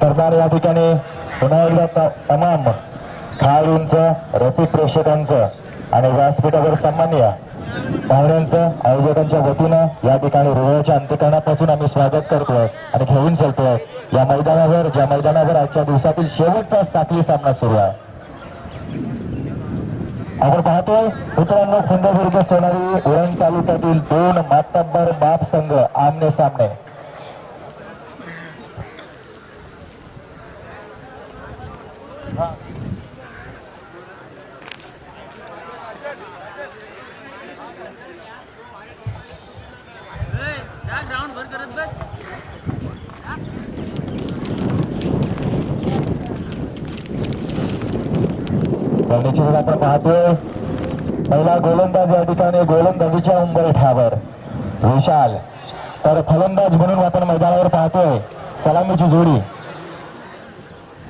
सरदार या ठिकाणी पुन्हा एकदा तमाम खेळाडूंचं, रसिक प्रेक्षकांचं आणि व्यासपीठावर सन्माननीय पाहुण्यांचं आयोजकांच्या वतीनं या ठिकाणी हृदयाच्या अंतःकरणापासून आम्ही स्वागत करतोय आणि घेऊन चलतोय या मैदानावर, ज्या मैदानावर आजच्या दिवसातील शेवटचा साखळी सामना सुरू आहे. आपण पाहतोय मित्रांनो, सिंधुदुर्ग सोनारी उरण तालुक्यातील दोन मातब्बर बाप संघ आमने सामने. निश्चितच आपण पाहतोय पहिला गोलंदाज या ठिकाणी गोलंदाजीच्या उंबरठ्यावर विशाल, तर फलंदाज म्हणून आपण मैदानावर पाहतोय सलामीची जोडी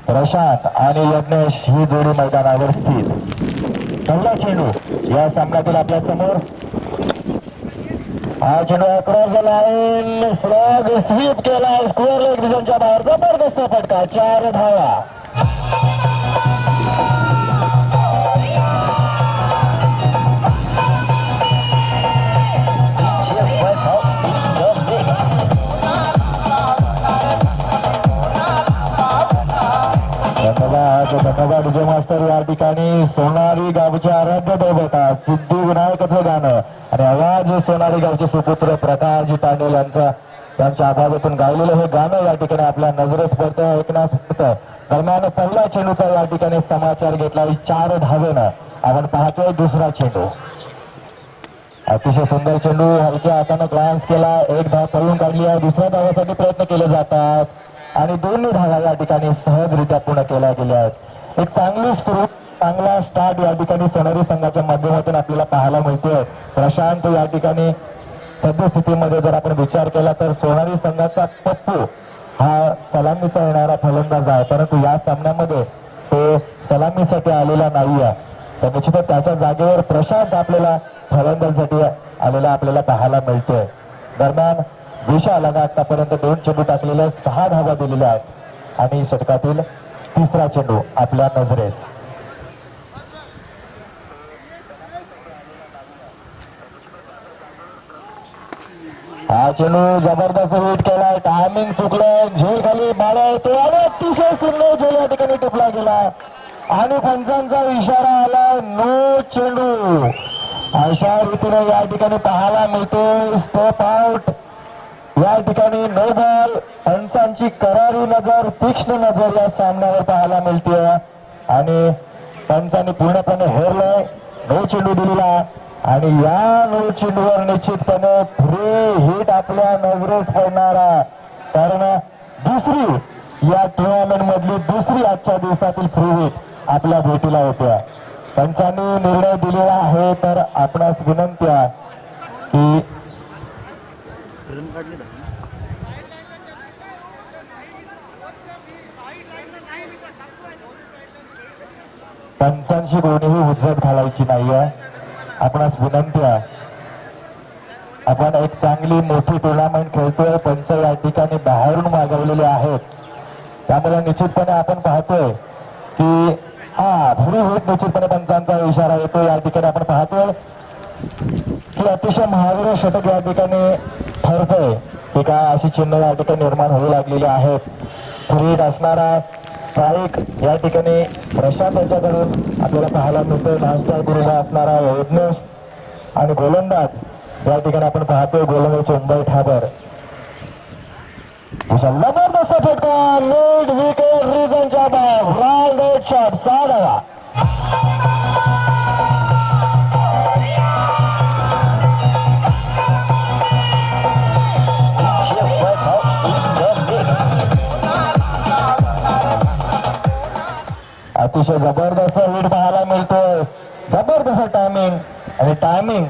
प्रशांत आणि यज्ञेश ही जोडी मैदानावर स्थित. पहिला चेंडू या सामन्यातील आपल्या समोर, हा चेंडू across the line, slog sweep केला, स्क्वेअर लेग डिझाईनच्या बाहेर, जबरदस्त फटका, 4 धावा. धन्यवाद विजय मास्तर. या ठिकाणी सोनारी गावचे आराध्य दैवता सिद्धिविनायकाचं गाणं आणि आवाज सोनारी गावचे सुपुत्र प्रकाशजी तांडेल यांचा, त्यांच्या आवाजातून गायलेलं हे गाणं या ठिकाणी आपल्या नजरेस पडतं, ऐकण्यास पडतं. दरम्यान पहिल्या चेंडूचा या ठिकाणी समाचार घेतला 4 धावेनं. आपण पाहतोय दुसरा चेंडू, अतिशय सुंदर चेंडू, हलक्या हाताने ग्लान्स केला, 1 धाव पळून काढली आहे. दुसऱ्या धावासाठी प्रयत्न केले जातात आणि दोन्ही धावा या ठिकाणी सहजरित्या पूर्ण केल्या गेल्या आहेत. एक चांगली सुरू, चांगला स्टार्ट या ठिकाणी सोनारी संघाच्या माध्यमातून आपल्याला पाहायला मिळतोय. प्रशांत या ठिकाणी सद्यस्थितीमध्ये जर आपण विचार केला तर सोनारी संघाचा पप्पू हा सलामीचा येणारा फलंदाज आहे, परंतु या सामन्यामध्ये तो सलामीसाठी आलेला नाही आहे. तर निश्चितच त्याच्या जागेवर प्रशांत आपल्याला फलंदाजीसाठी आलेला आपल्याला पाहायला मिळतोय. दरम्यान विशालाने आतापर्यंत 2 चेंडू टाकलेले, 6 धावा दिलेल्या आहेत आणि षटकातील तिसरा चेंडू आपल्या नजरेस. हा चेंडू जबरदस्त हिट केलाय, टायमिंग चुकलं, झेल खाली बाळा येतो आणि अतिशय सुंदर झेल या ठिकाणी टिपला गेला आणि पंचांचा इशारा आला, नो चेंडू. अशा रीतीने या ठिकाणी पाहायला मिळतो स्टेप आउट. या ठिकाणी नो बॉल, पंचांची करारी नजर, तीक्ष्ण नजर या सामन्यावर पाहायला मिळते आणि पंचांनी पूर्णपणे हेरलंय, नो चेंडू दिलेला आणि या नो चेंडूवर निश्चितपणे फ्री हिट आपल्या नजरेस पडणार आहे. कारण दुसरी या टुर्नामेंट मधली दुसरी आजच्या दिवसातील फ्री हिट आपल्या भेटीला होत्या. पंचांनी निर्णय दिलेला आहे, तर आपणास विनंती आहे की पंचांची कोणीही उज्जत घालायची नाहीये. आपणास विनंती आहे, आपण एक चांगली मोठी टुर्नामेंट खेळतोय, पंच या ठिकाणी बाहेरून मागवलेले आहेत, त्यामुळे निश्चितपणे आपण पाहतोय की फ्री हिट निश्चितपणे पंचांचा इशारा येतो. या ठिकाणी आपण पाहतोय की अतिशय महागडे षटक या ठिकाणी ठरतंय की काय अशी चिन्ह या ठिकाणी निर्माण होऊ लागलेली आहेत. फ्री हिट असणारा स्ट्राईक या ठिकाणी प्रशांत यांच्याकडून आपल्याला पाहायला मिळतोय, नाश्ता गुरुला असणारा यज्ञेश आणि गोलंदाज या ठिकाणी आपण पाहतोय गोलंदाजच्या उंबरठ्यावर जबरदस्त फटका, मिड विकेट रिझनच्या बाहेर, राउंड आउट शॉट, 6 धावा. अतिशय जबरदस्त हिट पाहायला मिळतोय, जबरदस्त टायमिंग आणि टायमिंग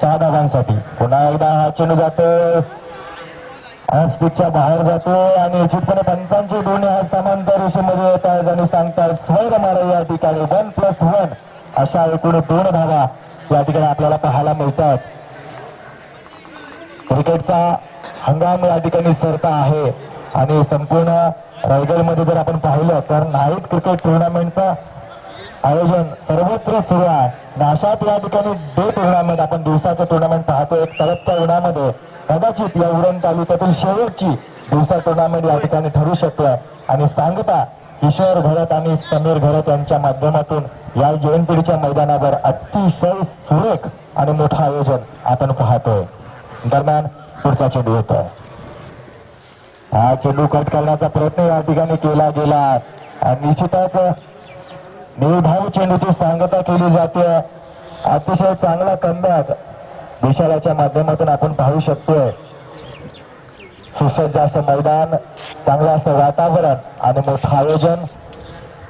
6 धावांसाठी. पुन्हा एकदा हा चेंडू जातोय, ऑफ स्टिकच्या बाहेर जातोय आणि निश्चितपणे पंचांचे दोन्ही हात समांतर रेषेमध्ये येत आहेत आणि सांगतात स्वर मारा. या ठिकाणी 1+1 अशा एकूण 2 धावा या ठिकाणी आपल्याला पाहायला मिळतात. क्रिकेटचा हंगाम या ठिकाणी सरता आहे आणि संपूर्ण रायगडमध्ये जर आपण पाहिलं तर नाईट क्रिकेट टुर्नामेंटचं आयोजन सर्वत्र सुरू आहे आणि अशाच या ठिकाणी डे टुर्नामेंट आपण दिवसाचं टुर्नामेंट पाहतो. एक तडकच्या उन्हामध्ये कदाचित या उरण तालुक्यातील शेवटची दिवसा टुर्नामेंट या ठिकाणी ठरू शकते आणि सांगता किशोर घरत आणि समीर घरत यांच्या माध्यमातून या जैन पिढीच्या मैदानावर अतिशय सुरेख आणि मोठं आयोजन आपण पाहतोय. दरम्यान पुढचा चेंडू येतोय. हा चेंडू कट करण्याचा प्रयत्न या ठिकाणी केला गेला आणि निश्चितच निर्धाव चेंडूची सांगता केली जाते. अतिशय चांगला कमबॅक विशालाच्या माध्यमातून आपण पाहू शकतोय. सुसज्ज असं मैदान, चांगलं असं वातावरण आणि मोठं आयोजन.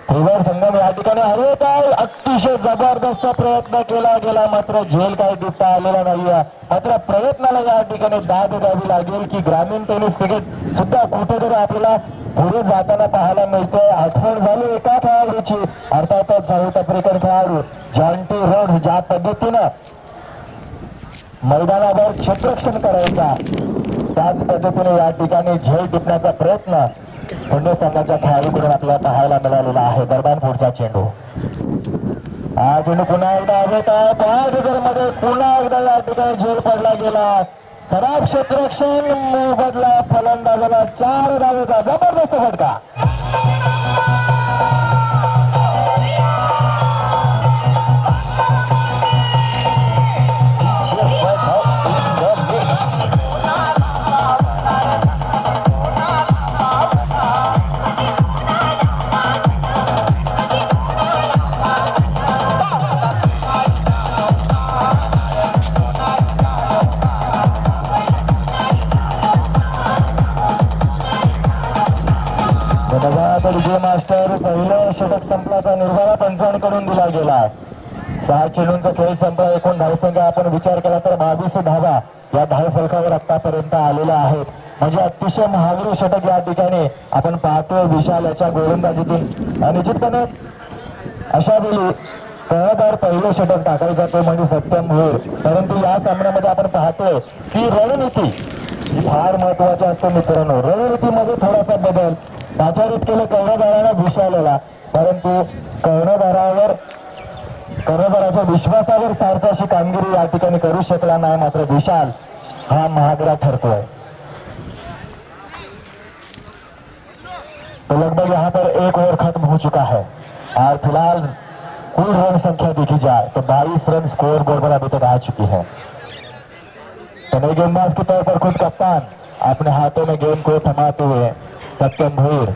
त्रिवर संगम या ठिकाणी हरवत आहे. अतिशय जबरदस्त प्रयत्न केला गेला मात्र झेल काही दुपटा आलेला नाहीये. मात्र प्रयत्नाला या ठिकाणी दाद द्यावी लागेल की ग्रामीण टेनिस क्रिकेट सुद्धा कुठेतरी आपल्याला पुढे जाताना पाहायला मिळते. आठवण झाली एका खेळाडूची, अर्थातच साऊथ आफ्रिकन खेळाडू जॉन्टी रोड्स ज्या पद्धतीनं मैदानावर क्षेत्ररक्षण करायचा त्याच पद्धतीने या ठिकाणी झेल टिपण्याचा प्रयत्न पुणे संघाच्या खेळाडूकडून आपल्याला पाहायला मिळालेला आहे. दरम्यान पुढचा चेंडू, हा चेंडू पुन्हा एकदा हवेत आहे. मध्ये पुन्हा एकदा या ठिकाणी झेल पडला गेला. खराब क्षेत्ररक्षण, मोबदला फलंदाजाला 4 धावेचा जबरदस्त फटका. विजय मास्टर पहिलं षटक संपल्याचा निर्धारा पंचांकडून दिला गेला. 6 चेंडूंचा खेळ संपला. एकूण धावसंख्या आपण विचार केला तर 22 धावा या धावफलकावर आतापर्यंत आलेल्या आहेत. म्हणजे अतिशय महागडे षटक या ठिकाणी आपण पाहतोय विशाल याच्या गोलंदाजीतून. निश्चितपणे अशा वेळी कर्णधार पहिलं षटक टाकायचा तो म्हणजे सत्यम होईल. परंतु या सामन्यामध्ये आपण पाहतोय की रणनीती ही फार महत्वाची असते मित्रांनो. रणनीतीमध्ये थोडासा बदल आचरित केलं कर्णधाराला विशालला, परंतु कर्णधाराच्या विश्वासावर सार्थ अशी कामगिरी या ठिकाणी करू शकला नाही. मात्र विशाल हा महागडा ठरतोय. तो लगभग यहाँ पर 1 ओवर खत्म हो चुका है और फिलहाल कुल रन संख्या देखी जाए तो 22 रन स्कोर बोर्ड पर अभी तक आ चुकी है. तो नए गेंदबाज के तौर पर खुद कप्तान अपने हाथों में गेंद को थमाते हुए सत्यम भीड़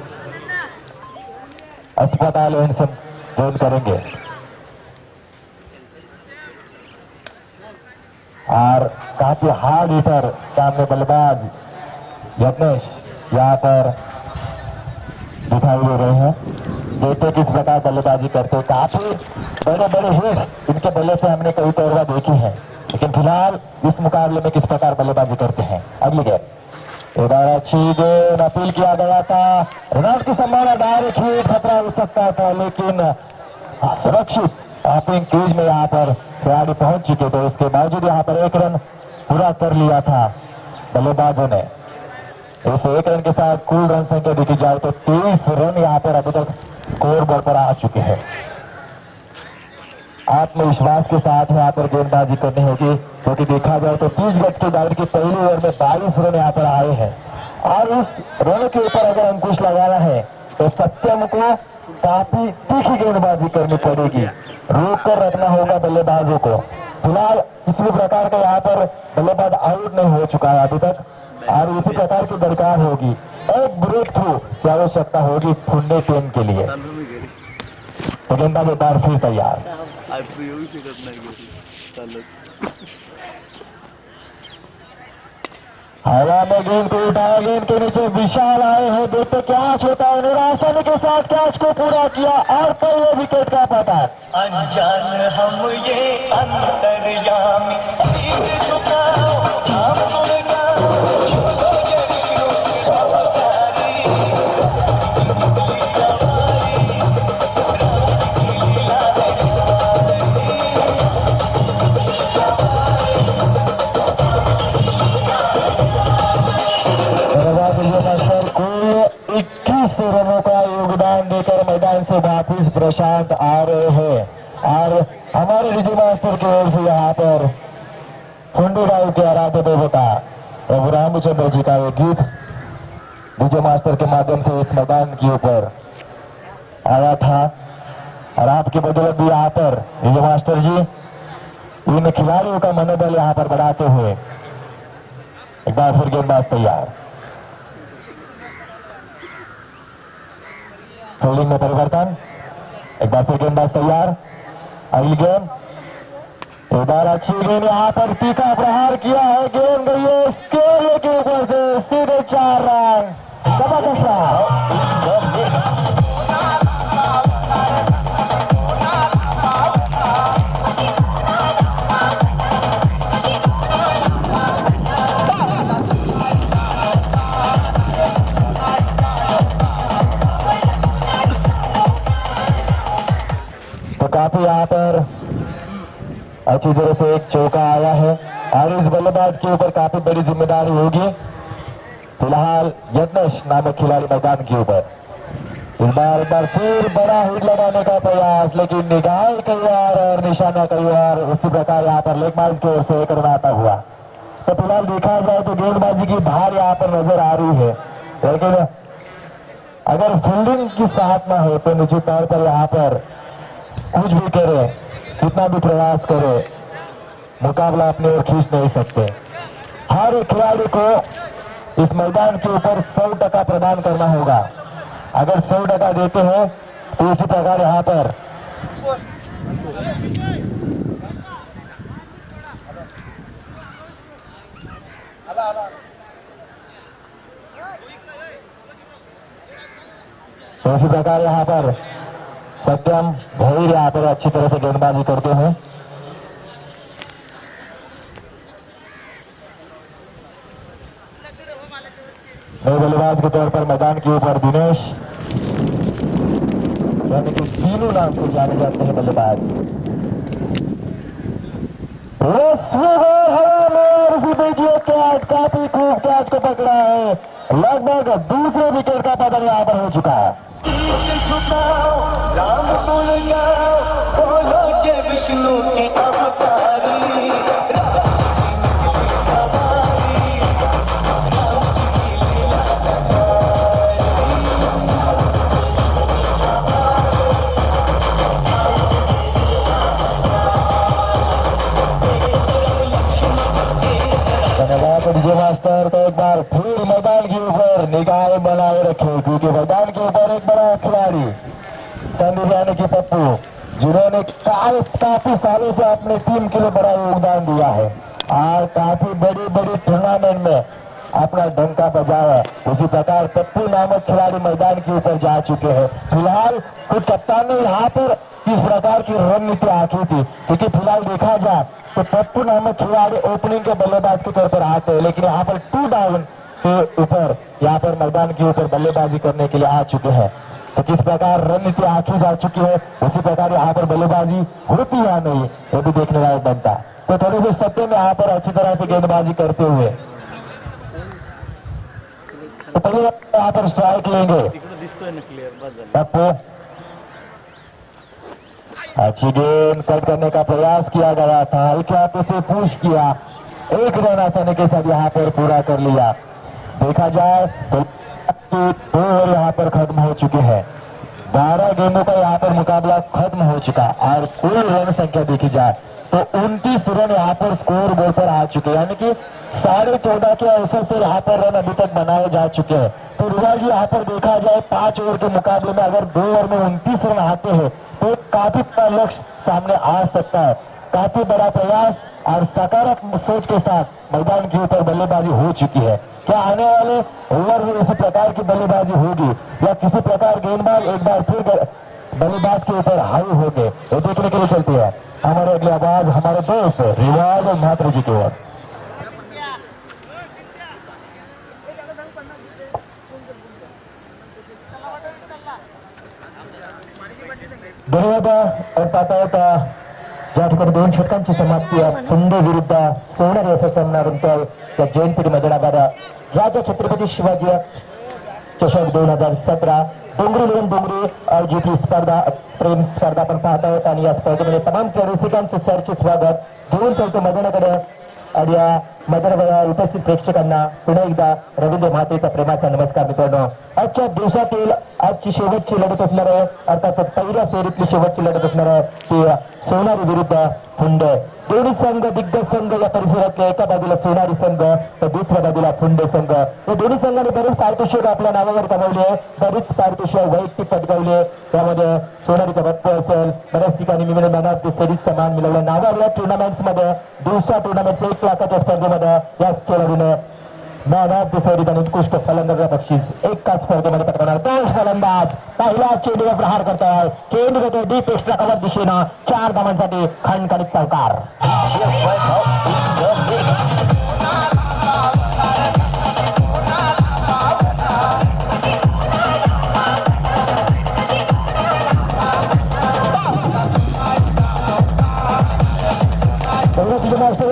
अस्पताल से गेंद करेंगे और काफी हार्ड हिटर सामने बल्लेबाज यज्ञेश यहाँ पर दिखाई दे रहे हैं. देखते किस प्रकार बल्लेबाजी करते. काफी बड़े बड़े हिट्स इनके बल्ले से हमने कई तौर देखी है, लेकिन फिलहाल इस मुकाबले में किस प्रकार बल्लेबाजी करते हैं. अगली गेंद इधर अच्छी गेंद अपील किया गया था. रनआउट की संभावना, डायरेक्ट हिट खतरा हो सकता था, लेकिन सुरक्षित टॉपिंग क्रीज में यहाँ पर खिलाड़ी पहुंच चुके थे. उसके बावजूद यहाँ पर 1 रन पूरा कर लिया था बल्लेबाजों ने. इस 1 रन के साथ कुल रन संख्या देखी जाए तो 23 रन यहाँ पर अभी तक स्कोर बोर्ड पर आ चुके हैं. आत्मविश्वास के साथ यहाँ पर गेंदबाजी करनी होगी, क्योंकि देखा जाए तो 30 गज के दायरे की पहली ओवर में 22 रन यहाँ पर आए हैं और उस रन के ऊपर अगर अंकुश लगाना है तो सत्यम को काफी तीखी गेंदबाजी करनी पड़ेगी. रोक कर रखना होगा बल्लेबाजों को. फिलहाल किसी भी प्रकार का यहाँ पर बल्लेबाज आउट नहीं हो चुका है अभी तक और इसी प्रकार की दरकार होगी. एक ब्रेक थ्रू की आवश्यकता होगी पुणे टीम के लिए. तो गेंदबाज एक बार फिर तैयार. हवा में गेंद को उठाया, गेंद के नीचे विशाल आए हैं. देखते कैच होता है. निराशा के साथ कैच को पूरा किया और पहले विकेट का पता. अनजान हम ये अंतर्यामी प्रशांत आ रहे हैं और हमारे विजय मास्टर की ओर से यहाँ पर फुंडी गांव के आराध्य देवता प्रभु रामचंद्र जी का ये गीत विजय मास्टर के माध्यम से इस मैदान के ऊपर आया था और आपकी बदौलत भी यहाँ पर विजय मास्टर जी इन खिलाड़ियों का मनोबल यहाँ पर बढ़ाते हुए एक बार फिर गेंदबाज तैयार। फील्डिंग में परिवर्तन, एक बार फिर गेंदबाज तैयार। अगली गेंद, एक बार अच्छी गेंद यहाँ पर तीखा प्रहार किया है, गेंद गई है स्केल के ऊपर से सीधे 4 रन। जबरदस्त काफी यहाँ पर अच्छी तरह से एक चौका आया है और इस बल्लेबाज के ऊपर काफी बड़ी जिम्मेदारी होगी। फिलहाल यत्नेश नामक खिलाड़ी मैदान के ऊपर इस बार फिर बड़ा हिट लगाने का प्रयास, लेकिन निगाह कई और निशाना कई और। उसी प्रकार यहाँ पर लेगबाज की ओर से एक रन आता हुआ। तो फिलहाल देखा जाए तो गेंदबाजी की भार यहाँ पर नजर आ रही है, लेकिन अगर फील्डिंग की साथ ना हो तो निश्चित तौर पर यहाँ पर कुछ भी करे, कितना भी प्रयास करे, मुकाबला अपनी ओर खींच नहीं सकते। हर एक खिलाड़ी को इस मैदान के ऊपर 100% प्रदान करना होगा। अगर 100% देते हैं तो इसी प्रकार यहाँ पर तो इसी प्रकार यहाँ पर सत्यम भैर यहाँ पर अच्छी तरह से गेंदबाजी करते हैं। नए बल्लेबाज के तौर पर मैदान के ऊपर दिनेश, यानी कि तीनों नाम से जाने जाते हैं बल्लेबाज। हवा में और इसी बीच ये कैच, काफी खूब कैच को पकड़ा है। लगभग दूसरे विकेट का पतन यहाँ पर हो चुका है। राम बोलो जय विष्णु के अवतारी। धन्यवाद विजय मास्टर। तो एक बार फिर मैदान के ऊपर निगाह बनाए रखे, क्योंकि मैदान के ऊपर एक बड़ा खिलाड़ी संदीप यानी कि पप्पू, जिन्होंने काफी सालों से अपनी टीम के लिए बड़ा योगदान दिया है और काफी बड़ी बड़ी टूर्नामेंट में अपना डंका बजाया। उसी प्रकार पप्पू नामक खिलाड़ी मैदान के ऊपर जा चुके हैं। फिलहाल खुद कप्तान ने यहाँ पर किस प्रकार की रणनीति आंकी थी, क्योंकि फिलहाल देखा जाए तो पप्पू नामक खिलाड़ी ओपनिंग के बल्लेबाज के तौर पर आते हैं, लेकिन यहाँ पर 2 डाउन के ऊपर यहाँ पर मैदान के ऊपर बल्लेबाजी करने के लिए आ चुके हैं। तो किस प्रकार रणनीति आंकी जा चुकी है, उसी प्रकार यहाँ पर बल्लेबाजी होती या नहीं वो भी देखने लायक बनता है। तो थोड़े से सत्य में यहाँ पर अच्छी तरह से गेंदबाजी करते हुए तो पहले यहाँ पर स्ट्राइक लेंगे पप्पू। अच्छी गेंद कट करने का प्रयास किया गया था, हल्के हाथों से पुश किया, एक रन आसानी के साथ यहाँ पर पूरा कर लिया। देखा जाए तो 2 ओवर यहाँ पर खत्म हो चुके हैं। 12 गेंदों का यहाँ पर मुकाबला खत्म हो चुका और कुल रन संख्या देखी जाए तो 29 रन यहाँ पर स्कोर बोर्ड पर आ चुके हैं, यानी कि 14.5 के औसत से यहाँ पर रन अभी तक बनाए जा चुके हैं। तो रिवाज जी यहाँ पर देखा जाए 5 ओवर के मुकाबले में अगर 2 ओवर में 29 रन आते हैं तो काफी बड़ा लक्ष्य सामने आ सकता है। काफी बड़ा प्रयास और सकारात्मक सोच के साथ मैदान के ऊपर बल्लेबाजी हो चुकी है। क्या आने वाले ओवर में इसी प्रकार की बल्लेबाजी होगी या किसी प्रकार गेंदबाज एक बार फिर बल्लेबाज के ऊपर हाई होंगे, वो देखने के लिए चलते हैं हमारे अगले आवाज हमारे दोस्त रिवाज और महात्र जी की ओर। धन्यवाद। और पाहता होता ज्या ठिकाणी 2 षटकांची समाप्ती फुंडे विरुद्ध सोनारी असा सामना रंगतोय या जयंतपुरी मैदानावर राजा छत्रपती शिवाजी चषक 2017 डोंगरी लेन डोंगरी आयोजित ही स्पर्धा प्रेम स्पर्धा आपण पाहत आहोत आणि या स्पर्धेमध्ये तमाम रसिकांचं सरचे स्वागत घेऊन चलतो मैदानाकडे आणि या मैदानावर उपस्थित प्रेक्षकांना पुन्हा एकदा रवींद्र महातेचा प्रेमाचा नमस्कार मित्रांनो. आजच्या दिवसातील आजची शेवटची लढत असणार आहे, अर्थात पहिल्या फेरीतली शेवटची लढत असणार आहे ती सोनारी विरुद्ध फुंडे. दोन्ही संघ दिग्गज संघ या परिसरातले, एका बाजूला सोनारी संघ तर दुसऱ्या बाजूला फुंडे संघ. या दोन्ही संघाने बरेच पारितोषिक आपल्या नावावर कमावले, बरेच पारितोषिक वैयक्तिक पटकावले. त्यामध्ये सोनारीचा बप्पू असेल, बऱ्याच ठिकाणी मिळून मॅन ऑफ द सिरीजचा मान मिळवला. नावावर टुर्नामेंट्स मध्ये दिवसा टुर्नामेंट 1 लाखाच्या स्पर्धेमध्ये याच खेळाडूने मॅन ऑफ द सिरीज आणि उत्कृष्ट फलंदाज बक्षीस एकाच स्पर्धेमध्ये पटकावणार. तोच फलंदाज पहिला चेंडूवर प्रहार करताय, चेंडू घेतो डीप एक्स्ट्रा कव्हर दिशेनं 4 धावांसाठी खणखणीत चौकार.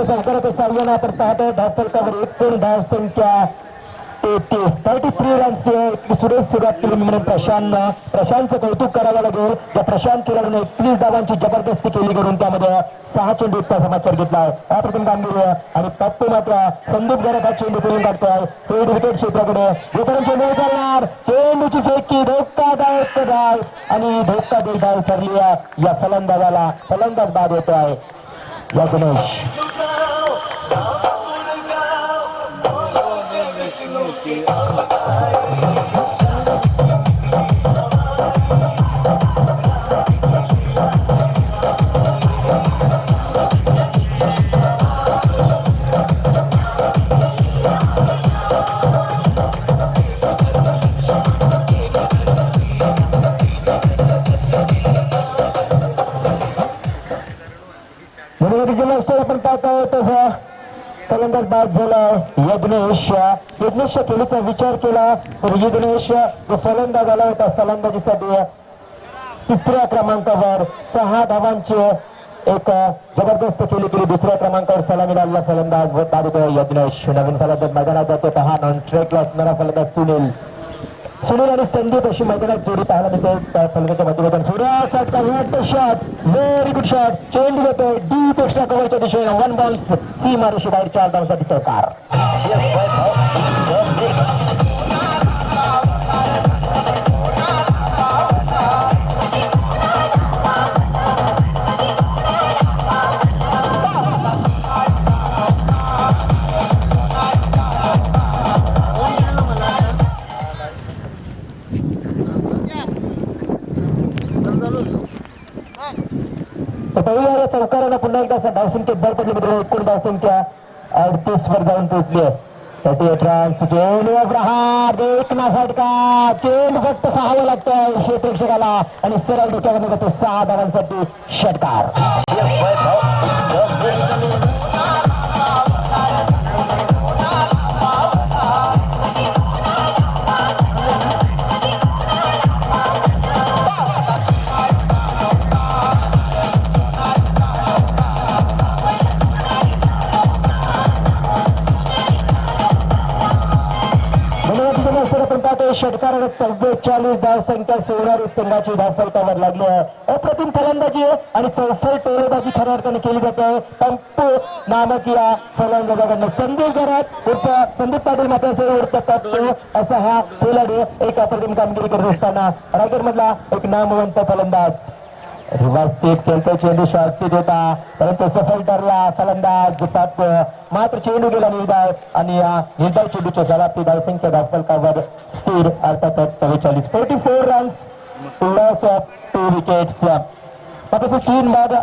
चौकारात सावलेला आपण पाहतो धावफलकावर एकूण धाव संख्या 33 रन्स. सुरेश सुरुवात केली म्हणून प्रशांतचं कौतुक करावं लागेल. त्या प्रशांत खेळाडूने 21 धावांची जबरदस्ती केली करून त्यामध्ये 6 चेंडूचा समाचार घेतलाय. अप्रतिम कामगिरी आणि पप्पू मात्र संदीप गरज हा चेंडू खेळून काढतोय फेड विकेट क्षेत्राकडे. जोपर्यंत चेंडू उचलणार, चेंडूची फेकी धोकादायक धाव आणि धोकादायक धाव ठरली या फलंदाजाला. फलंदाज बाद होतोय या गणेश. आपण पाहत आहोत तसं फलंदाज बाद झाला यज्ञेशच्या खेळीचा विचार केला तर यज्ञेश फलंदाज आला होता फलंदाजीसाठी 3ऱ्या क्रमांकावर 6 धावांची एक जबरदस्त खेळी केली. 2ऱ्या क्रमांकावर सलामी लावला फलंदाज बाद होतो यज्ञेश. नवीन फलंदाज मैदानात जातो पहा नॉन स्ट्राईकला असणारा फलंदाज सुनील आणि संदीप अशी मैदानात जोडी पाहायला मिळते. त्या फलंदाच्या माध्यमातून Suresh shot, very good shot, चेंडू येतो डीप एक्स्ट्रा कव्हरच्या दिशेने 1 बॉल सी मारुशी बाहेर 4 धावांसाठी चौकार. चौकारानं पुन्हा एकदा धावसंख्या भर पडली मित्र. एकूण धावसंख्या 38 वर जाऊन पोहोचली आहे. चेंडू फक्त पाहावं लागतोय प्रेक्षकाला आणि सरळ डोक्यावर जातो 6 धावांसाठी षटकार. षटकाराने 44 धावसंख्या सोनारी संघाची धावफलकावर लागली आहे. अप्रतिम फलंदाजी आणि चौफल टोळेबाजी खऱ्या अर्थाने केली जाते. पंपू नामक या फलंदाजाकडनं संदीप गरज उर्फ संदीप पाटील मात्र उर्फ पप्पू असा हा खेळाडू एक अप्रतिम कामगिरी करत असताना रायगड मधला एक नामवंत फलंदाज व्यवस्थित खेळतो. चेंडू शॉर्टपिच होता परंतु सफल ठरला फलंदाज पप्पू. मात्र चेंडू गेला निर्धाव आणि या निर्धाव चेंडूच्या सलापती धावसंख्या धावफलकावर स्थिर अर्थात 44 रन्स लॉस ऑफ 2 विकेट्स. आता 3 बाद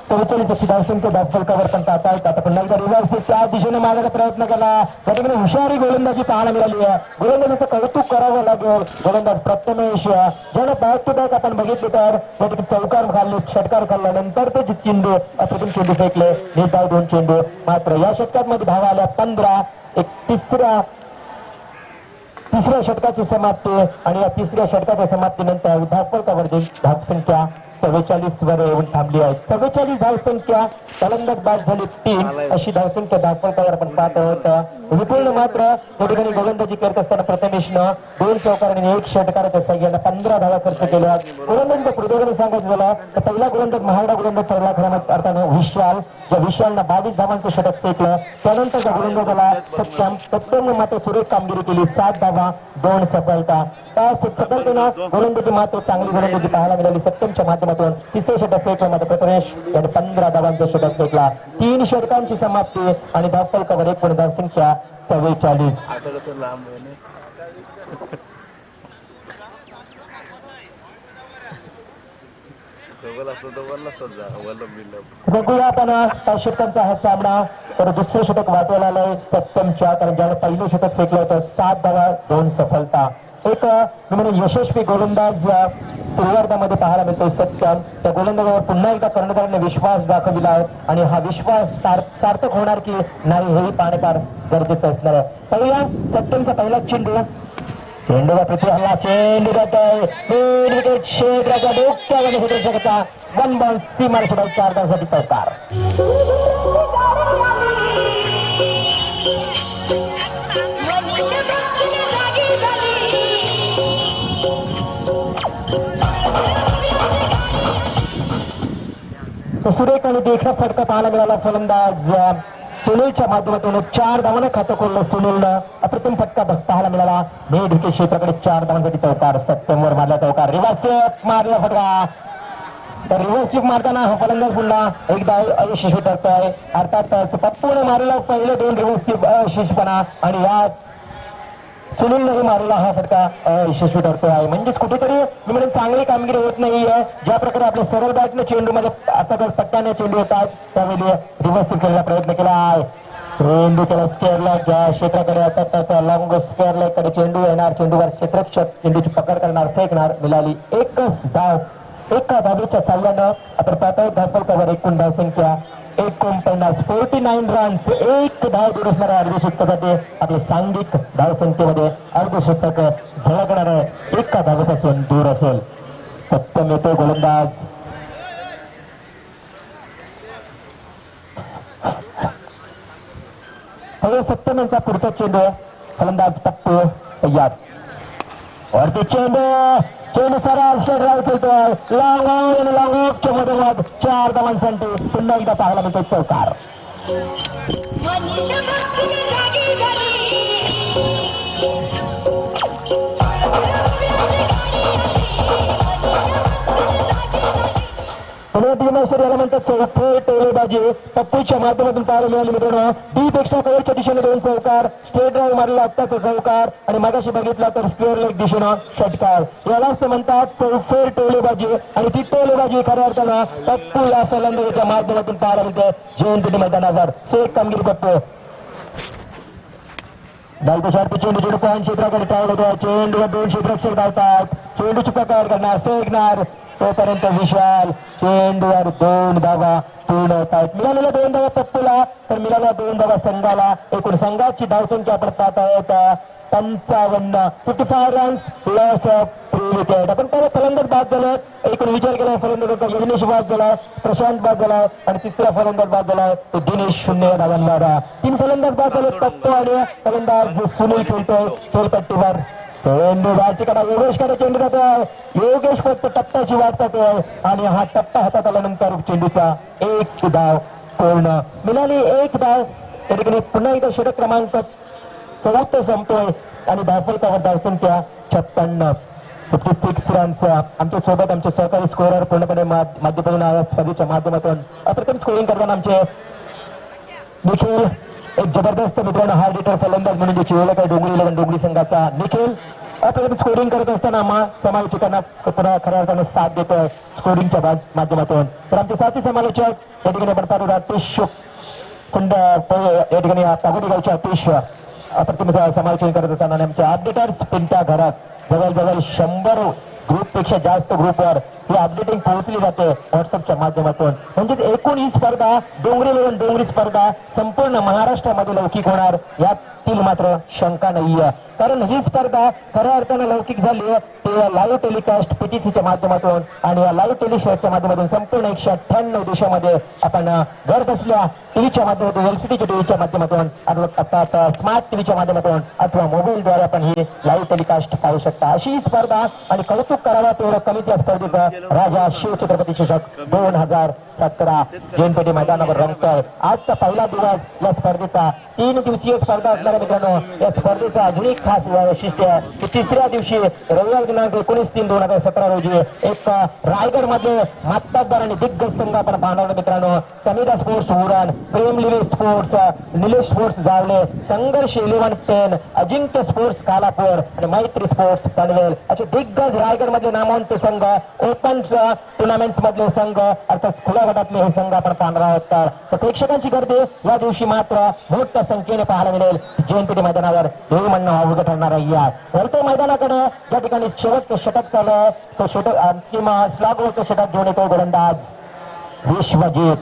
44 धावसंख्या धावफलकावर पण पाहता येतात. आता पुन्हा एकदा रिव्हर्स त्या दिशेने मारण्याचा प्रयत्न केला. त्या ठिकाणी हुशारी गोलंदाजी पाहायला मिळाली आहे. गोलंदाजीचं कौतुक करावं लागेल. गोलंदाज प्रथमेश ज्याने बॅक टू बॅक आपण बघितले तर त्या ठिकाणी चौकार खाल्ले, षटकार खाल्ला, नंतर ते चेंडू अप्रतिम चेंडू फेकले निर्धाव 2 चेंडू. मात्र या षटकामध्ये धावा आल्या 15. एक तिसऱ्या षटकाची समाप्ती आणि या 3ऱ्या षटकाच्या समाप्तीनंतर धावफलकावर धावसंख्या 44 वर येऊन थांबली आहे. 44 धावसंख्या, फलंदाज बाद झाली 3 अशी धावसंख्या दाखवतावर आपण पाहत आहोत. विपुल मात्र या ठिकाणी गोलंदाजी करत असताना प्रथमेशनं 2 चौकार आणि 1 षटकाराच्या सहाय्याने 15 धावा खर्च केल्या. गोलंदाजीच्या कृतज्ञतेने सांगायचं झालं तर पहिला गोलंदाज महागडा गोलंदाज ठरला खऱ्या अर्थानं विशाल, ज्या विशालनं 22 धावांचं षटक फेकलं. त्यानंतरच्या गोलंदाजाला सत्यम मात्र सुरेख कामगिरी केली, 7 धावा 2 सफलता. त्या सफलतेनं गोलंदाजी मात्र चांगली गोलंदाजी पाहायला मिळाली सत्यमच्या माध्यमातून. तिसरे षटक फेकलं मात्र प्रथमेश याने 15 धावांचा षटक फेकला. 3 षटकांची समाप्ती आणि धावफलकावर एकूण धावसंख्या 44. बघूया आपण त्या षटकांचा हा सामना. तर दुसरे षटक वाटवायला आलंय सत्यमच्या, कारण ज्याने पहिलं षटक फेकलं होतं 7 धावा 2 सफलता. एक म्हणजे यशस्वी गोलंदाज पूर्वार्धामध्ये पाहायला मिळतोय सत्यम. त्या गोलंदाजावर पुन्हा एकदा कर्णधाराने विश्वास दाखविला आहे आणि हा विश्वास सार्थक होणार की नाही हेही पाहणे फार गरजेचं असणार आहे. पाहूया सत्यमचा पहिला चेंडू. चेंडूचा प्रति हल्ला, चेंडू जातोय मिड विकेट क्षेत्राच्या डोक्यावर क्षेत्रक्षकता 1 बॉल सीमा 4 धावांसाठी चौकार. सुरेख आणि देखणा फटका पाहायला मिळाला फलंदाज सुनीलच्या माध्यमातून. 4 धावांना खातं खोललं सुनीलनं. अप्रतिम फटका पाहायला मिळाला मिड विकेट क्षेत्राकडे 4 धावांसाठी चौकार. सत्यमवर मारला चौकार, रिव्हर्स मारला फटका. तर रिव्हर्स स्वीप मारताना हा फलंदाज पुन्हा एकदा अयशस्वी ठरतोय. अर्थात पप्पूने मारलेला पहिले 2 रिव्हर्स स्वीप अयशस्वीपणा आणि या सुनीलने मारलेला हा फटका यशस्वी ठरतो आहे. म्हणजेच कुठेतरी मी म्हणून चांगली कामगिरी होत नाहीये. ज्या प्रकारे आपल्या सरळ बॅटने चेंडू मध्ये आता जर पट्ट्याने चेंडू येतात त्यावेळी रिव्हर्स स्वीप करण्याचा प्रयत्न केला आहे. चेंडू त्याला स्क्वेअर लेग क्षेत्राकडे आता लॉंग स्क्वेअर लेग कडे चेंडू येणार. चेंडूवर क्षेत्ररक्षक चेंडूची पकड करणार, फेकणार. मिळाली एकच धाव. एका धावेच्या साह्यानं आपण पाहतोय धावफलकावर एकूण धावसंख्या 49 रन्स. 1 धाव दूर असणाऱ्या अर्धशतकासाठी आपल्या सांघिक धावसंख्येमध्ये अर्धशतक झळकणार आहे. एका धावेपासून दूर असेल. सत्यम येतोय गोलंदाज. हवे सत्यम यांचा पुढचा चेंडू. फलंदाज पप्पू तयार. वरती चेंडू सरळ ड्राईव्ह खेळतोय. लॉंग ऑन आणि लॉंग ऑफच्या मधोमध 4 धावांसाठी पुन्हा एकदा पाहायला मिळतो चौकार. याला म्हणतात चौथे टोलेबाजी. पप्पूच्या माध्यमातून पाहायला मिळाली मित्रांनो. डीप एक्स्ट्रा कव्हरच्या दिशेने 2 चौकार, स्ट्रेट ड्राईव्ह मारलेला आत्ताचा चौकार आणि मगाशी बघितला तर स्क्वेअर लेग दिशेनं षटकार. यालाच ते म्हणतात चौफेर टोलेबाजी. आणि ती टोलेबाजी खऱ्या अर्थानं पप्पू या फलंदाजाच्या माध्यमातून पाहायला मिळते जयंती मैदानावर. एक कामगिरी पप्पू. डालपेशार्थी चेंडू पॉईंट क्षेत्राकडे टाळत होतो. चेंडूवर 2 क्षेत्ररक्षक धावतात. चेंडूची पकड करणार, फेकणार. तोपर्यंत विशाल चेंडूवर 2 धावा पूर्ण होत आहेत. मिळालेल्या 2 धावा पप्पूला, तर मिळाल्या 2 धावा संघाला. एकूण संघाची धावसंख्या आपण पाहत आहोत 55 रन्स, लॉस ऑफ 3 विकेट. आपण पहिला फलंदाज बाद झाला. एकूण विचार केला फलंदाज यज्ञेश बाद झाला, प्रशांत बाद झाला आणि तिसरा फलंदाज बाद झालाय तो दिनेश 0 धावांवर. 3 फलंदाज बाद झाले. पप्पू आणि फलंदाज सुनील खेळतोय खेळपट्टीवर. चेंडू बाजूकडे योगेशकडे चेंडू जातोय. योगेश फक्त टप्प्याची वाट पाहतोय आणि हा टप्पा हातात आल्यानंतर चेंडूचा 1 धाव पूर्ण. मिळाली 1 धाव. त्या ठिकाणी पुन्हा एकदा षटक क्रमांक 4 संपतोय आणि धावफलकावर धावसंख्या 56. 56 रन्स. आमच्या सोबत आमचे सहकारी स्कोरर पूर्णपणे माध्यमातून स्पर्धेच्या माध्यमातून अप्रतिम स्कोरिंग करताना आमचे निखिल, एक जबरदस्त मित्रांनो हार्ड हिटर फलंदाज म्हणून ज्याची ओळख आहे डोंगरी 11 डोंगरी संघाचा निखिल. अप्रतिम स्कोरिंग करत असताना समालोचकांना पुन्हा खऱ्या अर्थाने साथ देतोय स्कोरिंगच्या माध्यमातून. तर आमचे साथी समालोचक या ठिकाणी आपण पाहतो अतिश कुंड या ठिकाणी पागोडी गावचे अतिश अप्रतिम समालोचन करत असताना आमचे अपडेटर्स पिंट्या घरात जवळजवळ 100 ग्रुपपेक्षा जास्त ग्रुपवर ही अपडेटिंग पोहोचली जाते व्हॉट्सअपच्या माध्यमातून. म्हणजे एकूण ही स्पर्धा डोंगरी स्पर्धा संपूर्ण महाराष्ट्रामध्ये लौकिक होणार यातील मात्र शंका नाहीये. कारण ही स्पर्धा खऱ्या अर्थानं लौकिक झाली आहे ते लाईव्ह टेलिकास्ट पीटीसीच्या माध्यमातून आणि या लाईव्ह टेलिशोच्या माध्यमातून संपूर्ण 198 देशामध्ये आपण घर बसल्या टीव्हीच्या माध्यमातून एलसीडीच्या टीव्हीच्या माध्यमातून अर्थात स्मार्ट टीव्हीच्या माध्यमातून अथवा मोबाईलद्वारे आपण ही लाईव्ह टेलिकास्ट पाहू शकता अशी ही स्पर्धा आणि कौतुक करावा तेवढं कमीच या स्पर्धेचं राजा शिवछत्रपती चषक 2017 जैनपेठी मैदानावर रंगतोय. आजचा पहिला दिवस या स्पर्धेचा 3 दिवसीय स्पर्धा असणाऱ्या मित्रांनो या स्पर्धेचा अजून एक खास वैशिष्ट्य की तिसऱ्या दिवशी रविवार दिनांक 19/3/2017 रोजी एक रायगड मध्ये मातब्बर आणि दिग्गज संघ आपण पाहणार मित्रांनो. समीरा स्पोर्ट्स उरण, प्रेम लिले स्पोर्ट्स, निलेश स्पोर्ट्स जावले, संघर्ष 11-10, अजिंक्य स्पोर्ट्स कालापूर आणि मैत्री स्पोर्ट्स पनवेल असे दिग्गज रायगड मधले नामवंत संघ ओपन टुर्नामेंट्स मधले संघ अर्थात खुल्या गटातले हे संघ आपण पाहणार आहोत. तर प्रेक्षकांची गर्दी या दिवशी मात्र मोठ्या संख्येने पाहायला मिळेल जैनपेठी मैदानावर हे म्हणणं अवघड ठरणार आहे. वरते मैदानाकडे ज्या ठिकाणी शेवटचं षटक चालू आहे तो षटक अंतिम स्लॉगवरचं षटक घेऊन येतो गोलंदाज विश्वजित.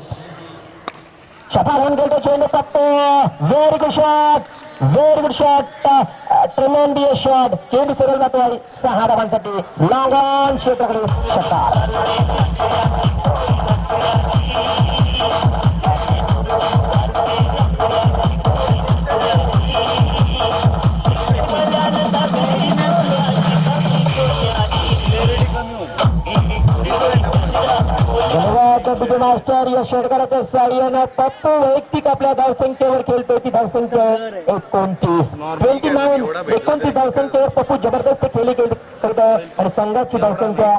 शटार होऊन गेलो चेंडू पट्टो. Very good shot, very good shot, tremendous shot. चेंडू सरळ जातोय 6 धावांसाठी. लॉंग ऑन क्षेत्राकडे शटार. मास्टर या षटकाराच्या साह्यानं पप्पू वैयक्तिक आपल्या धावसंख्येवर खेळतोय. ती धावसंख्या 29 धावसंख्येवर पप्पू जबरदस्त खेळी करत आणि संघाची धावसंख्या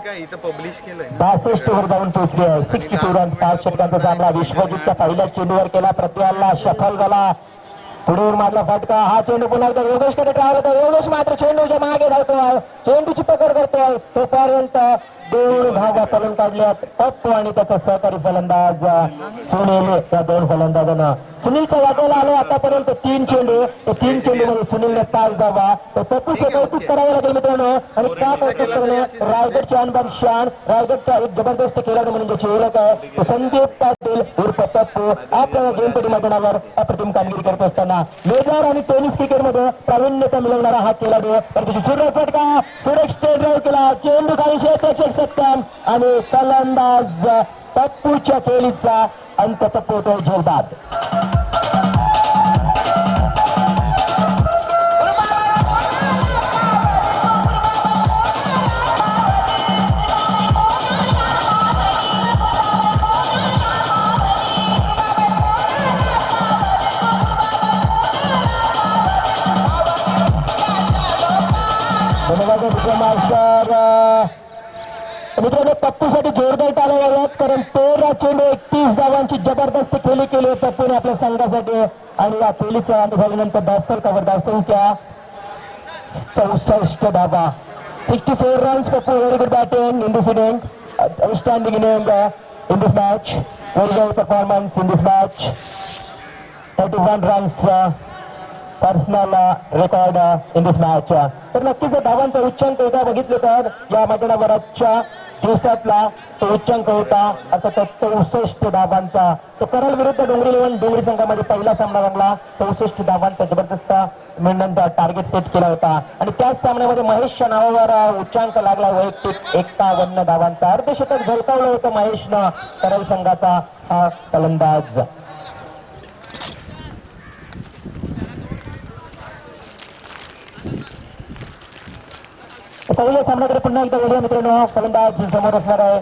62 वर जाऊन पोहोचली आहे. 62 रन. 5 षटकांचा सामना विश्वजितच्या पहिल्या चेंडूवर केला. प्रत्याला सफल झाला. पुढे मारला फटका. हा चेंडू पुन्हा एकदा योगेशकडे ट्रायल होता. योगेश मात्र चेंडूच्या मागे धावतोय. चेंडूची पकड करतोय. तोपर्यंत 2 धावा पळून काढल्यात पप्पू आणि त्याचा सहकारी फलंदाज सुनील. त्या 2 फलंदाजांना सुनीलच्या वाट्याला आलो आतापर्यंत 3 चेंडू. ते 3 चेंडूमध्ये सुनीलने 5 धावा. तर पप्पूचं कौतुक करावं लागेल मित्रांनो. आणि का कौतुक करणे रायगडचे अनबान शान रायगडचा एक जबरदस्त खेळाडू म्हणून ज्याची ओळख आहे तो संदीप पाटील उर्फ पप्पू आपल्या जैनपेठी मैदानावर अप्रतिम कामगिरी करत असताना मेजर आणि टेनिस क्रिकेटमध्ये प्रावीण्यता मिळवणारा हा खेळाडू. तर त्याची सुरेख फटका सुरेख स्टेट ड्राईव्ह केला. चेंडू खाली क्षेत्राचे सत्यान आणि फलंदाज पप्पूच्या खेळीचा अंत टपवतोय झेलबाद. मित्रांनो पप्पूसाठी जोरदार टाळ्या वाजवत कारण 13 चेंडू 31 धावांची जबरदस्त खेळी केली पप्पूने आपल्या संघासाठी. आणि या खेळीचा अंत झाल्यानंतर धावफल कव्हर धावसंख्या 64 धावा. 64 runs. Pappu very good batting in this inning. Outstanding inning in this match. Very good performance in this match. 31 runs personal record in this match. तर नक्कीच धावांचा उच्चांक एकदा बघितलं तर या मैदानावर आजच्या दिवसातला तो उच्चांक होता आता 64 धावांचा. तो करल विरुद्ध डोंगरी इलेव्हन डोंगरी संघामध्ये पहिला सामना रंगला. 64 धावांचा जबरदस्त मिळण्याचा टार्गेट सेट केला होता. आणि त्याच सामन्यामध्ये महेशच्या नावावर उच्चांक लागला वैयक्तिक 51 धावांचा. अर्धशतक झळकावलं होतं महेशनं करल संघाचा हा फलंदाज. पहिल्या सामन्याकडे पुन्हा एकदा वळूया मित्रांनो. फलंदाज समोर असणार आहे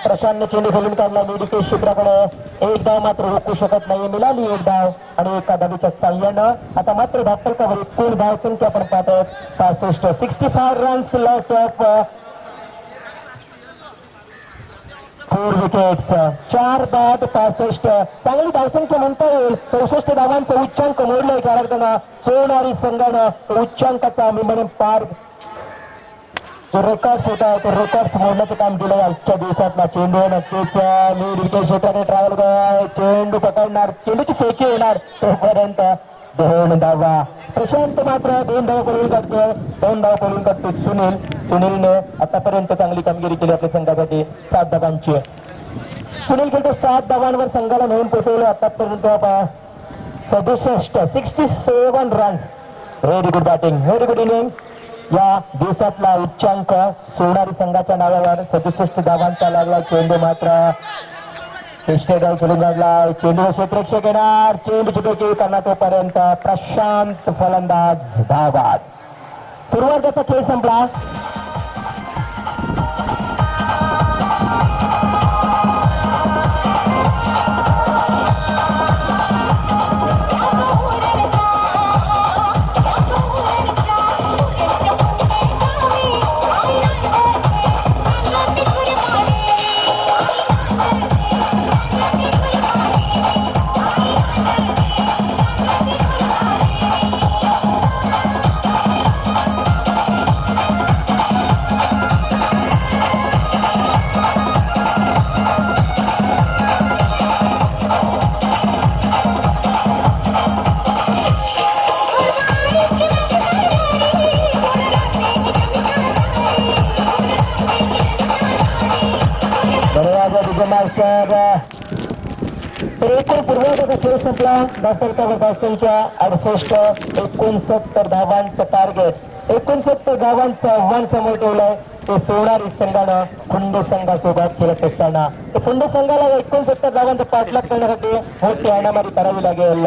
प्रशांतने चेंडू खेळून काढला निडिकेश क्षेत्राकडे. एक धाव मात्र रोखू शकत नाही. मिळाली एक धाव आणि एका धावेच्या साह्यानं आता मात्र धावफलकावर एकूण धाव संख्या आपण पाहतोय 65. 65 रन्स लॉस ऑफ 4 विकेट्स. 4 बाद 65. चांगली धावसंख्या म्हणता येईल. 64 धावांचा उच्चांक मोडलाय कारण सोनारी संघानं उच्चांकाचा मी म्हणेन पार जो रेकॉर्ड होता ते रेकॉर्ड मोडण्याचं काम केलं आजच्या दिवसातला. चेंडू नक्कीच मी विकेट क्षेत्राने ट्रॅव्हल करणार. चेंडू पकडणार चेंडूची फेकी होणार तोपर्यंत 2 धावा. प्रशांत मात्र 2 धावा पळून काढतोय. 2 धावा पळून काढतोय सुनीलने आतापर्यंत चांगली कामगिरी केली आपल्या संघासाठी. 7 धावांची सुनील खेळतो. 7 धावांवर संघाला नेऊन पोहोचवलं आतापर्यंत 67 runs very good batting, very good inning. या दिवसातला उच्चांक सोनारी संघाच्या नावावर 67 धावांचा लागला. चेंडू मात्र कृष्णेगाव खेळून काढला. चेंडू क्षेत्ररक्षक येणार, चेंडू चिटकी करणार तोपर्यंत प्रशांत फलंदाज धावात. पूर्वार्धाचा खेळ संपला. एकूण पूर्वार्धाचा खेळ संपला. धावसंख्या 68, 69 धावांचं टार्गेट, 69 धावांचं आव्हान समोर ठेवलंय. ते सोनारी संघानं फुंडे संघासोबत खेळत असताना फुंडे संघाला 69 धावांचा पाठलाग करण्यासाठी मोठी हाणामारी करावी लागेल.